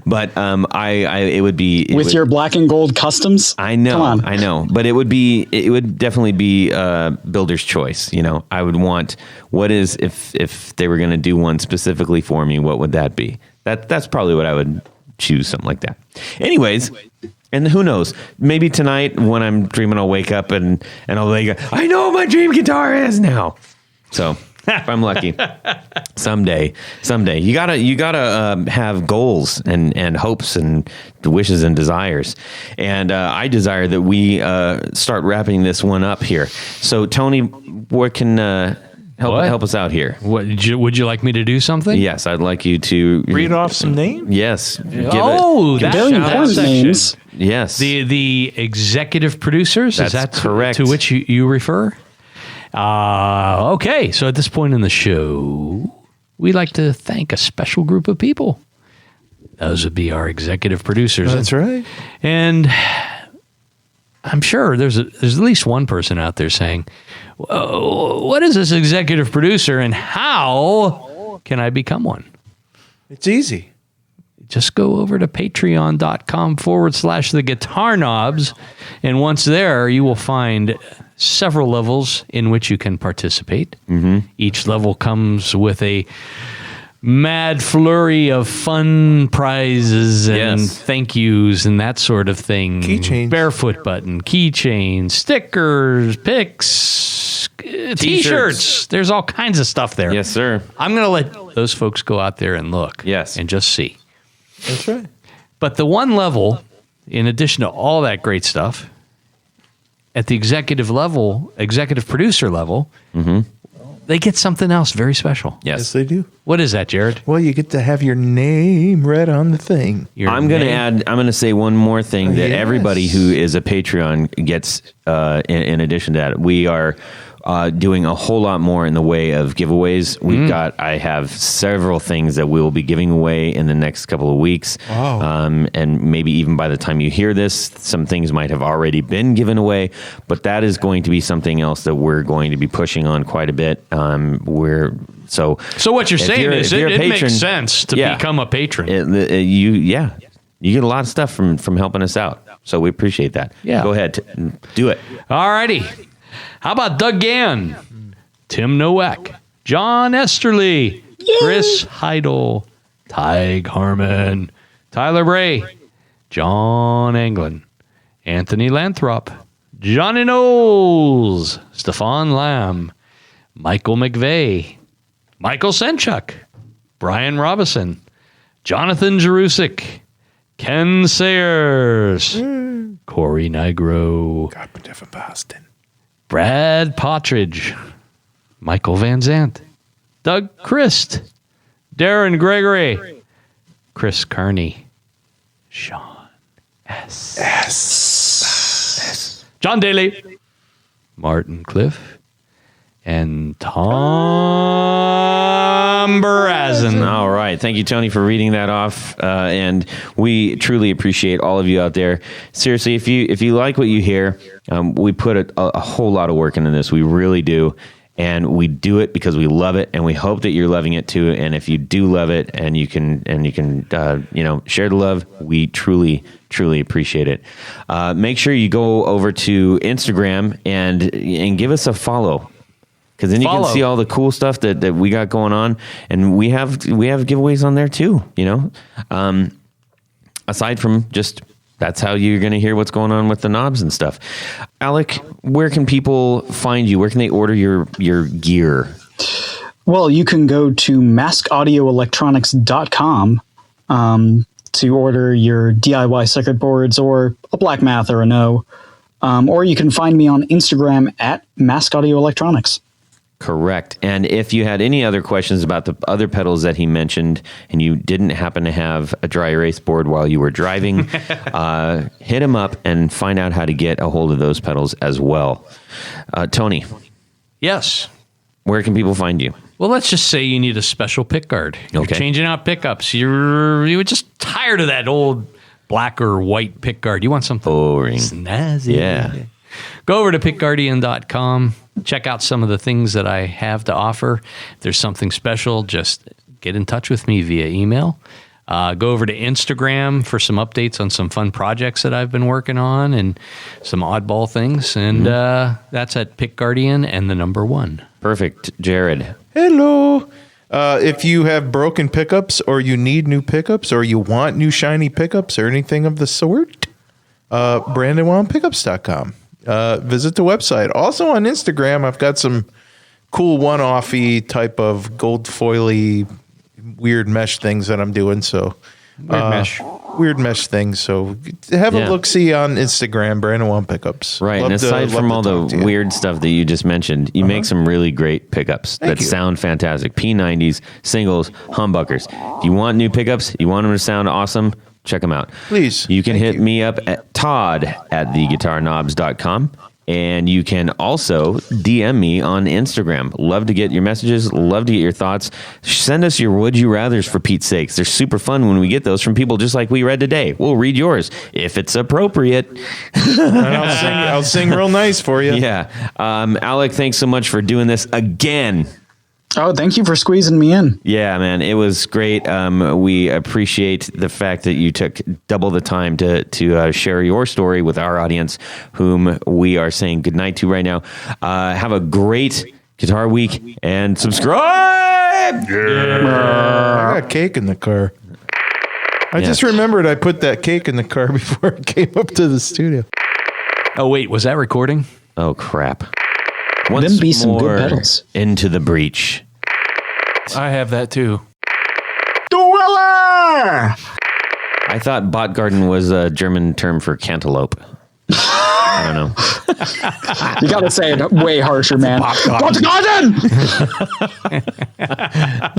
But it would be your black and gold customs. I know, Come on. I know, but it would definitely be builder's choice. I would want if they were going to do one specifically for me, what would that be? That's probably what I would choose, something like that. Anyways. And who knows? Maybe tonight when I'm dreaming, I'll wake up and I'll be like, I know what my dream guitar is now. So if I'm lucky, someday, you gotta have goals and hopes and wishes and desires. And I desire that we start wrapping this one up here. So Tony, what can help us out here? Would you like me to do something? Yes, I'd like you to Read off some names? Yes. That's Very important names. Yes. The executive producers. That's is that correct. To which you refer? Okay, so at this point in the show, we like to thank a special group of people. Those would be our executive producers. That's right. And I'm sure there's at least one person out there saying, what is this executive producer and how can I become one? It's easy. Just go over to patreon.com/the guitar knobs. And once there, you will find several levels in which you can participate. Mm-hmm. Each level comes with a mad flurry of fun prizes and thank yous and that sort of thing. Keychains. Barefoot button, keychains, stickers, picks, T-shirts. There's all kinds of stuff there. Yes, sir. I'm going to let those folks go out there and look. Yes. And just see. That's right. But the one level, in addition to all that great stuff, at the executive producer level, they get something else very special. Yes, they do. What is that, Jared? Well, you get to have your name read on the thing. I'm going to say one more thing that everybody who is a Patreon gets in addition to that. We are doing a whole lot more in the way of giveaways. I have several things that we will be giving away in the next couple of weeks. Wow. And maybe even by the time you hear this, some things might have already been given away, but that is going to be something else that we're going to be pushing on quite a bit. So what you're saying is it makes sense to become a patron. You get a lot of stuff from helping us out. So we appreciate that. Yeah. Go ahead. Do it. All righty. How about Doug Gann, Tim Nowak, John Esterly, Chris Heidel, Tig Harmon, Tyler Bray, John Anglin, Anthony Lathrop, Johnny Knowles, Stefan Lamb, Michael McVeigh, Michael Senchuk, Brian Robison, Jonathan Jerusik, Ken Sayers, Corey Nigro, Boston. Brad Partridge, Michael Van Zant, Doug Christ, Darren Gregory, Chris Kearney, Sean S. John Daly, Martin Cliff, and Tom Barazin. All right. Thank you, Tony, for reading that off. And we truly appreciate all of you out there. Seriously, if you like what you hear, we put a whole lot of work into this. We really do. And we do it because we love it, and we hope that you're loving it too. And if you do love it, and you can share the love, we truly appreciate it. Make sure you go over to Instagram and give us a follow. Because then you can see all the cool stuff that we got going on, and we have giveaways on there too. aside from just that's how you're going to hear what's going on with the knobs and stuff. Alec, where can people find you? Where can they order your gear? Well, you can go to maskaudioelectronics.com to order your DIY circuit boards or a Black Math or a No. Or you can find me on Instagram at maskaudioelectronics. Correct. And if you had any other questions about the other pedals that he mentioned and you didn't happen to have a dry erase board while you were driving, hit him up and find out how to get a hold of those pedals as well. Tony. Yes. Where can people find you? Well, let's just say you need a special pickguard. You're changing out pickups. You were just tired of that old black or white pickguard. You want something boring, snazzy. Yeah. Go over to pickguardian.com. Check out some of the things that I have to offer. If there's something special, just get in touch with me via email. Go over to Instagram for some updates on some fun projects that I've been working on and some oddball things. And that's at Pickguardian and the number 1. Perfect. Jared. Hello. If you have broken pickups or you need new pickups or you want new shiny pickups or anything of the sort, BrandonWildPickups.com. Visit the website. Also on Instagram, I've got some cool one-offy type of gold foily weird mesh things that I'm doing. So weird mesh things. So have a look-see on Instagram, Brandon Wild Pickups. Right. And aside from all the weird stuff that you just mentioned, you make some really great pickups that sound fantastic. P90s, singles, humbuckers. If you want new pickups, you want them to sound awesome, check them out. Please. You can hit me up at todd@theguitarknobs.com. And you can also DM me on Instagram. Love to get your messages. Love to get your thoughts. Send us your would you rathers, for Pete's sakes. They're super fun when we get those from people just like we read today. We'll read yours if it's appropriate. And I'll sing real nice for you. Yeah. Alec, thanks so much for doing this again. Oh, thank you for squeezing me in. Yeah, man, it was great. We appreciate the fact that you took double the time to share your story with our audience, whom we are saying goodnight to right now. Have a great Guitar Week and subscribe. I got cake in the car. I just remembered I put that cake in the car before I came up to the studio. Oh, wait, was that recording? Oh, crap. Them be some good pedals. Into the breach. I have that too. Dweller! I thought Botgarten was a German term for cantaloupe. I don't know. You got to say it way harsher, man. Botgarten!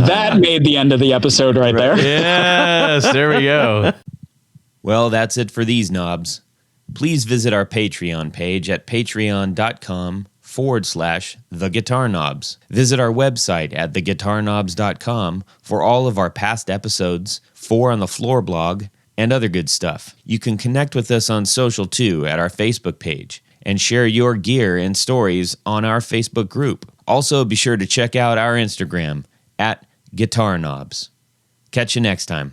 That made the end of the episode right there. Yes, there we go. Well, that's it for these knobs. Please visit our Patreon page at patreon.com/theguitarknobs. Visit our website at theguitarknobs.com for all of our past episodes, 4 on the Floor blog, and other good stuff. You can connect with us on social too at our Facebook page and share your gear and stories on our Facebook group. Also, be sure to check out our Instagram at Guitar Knobs. Catch you next time.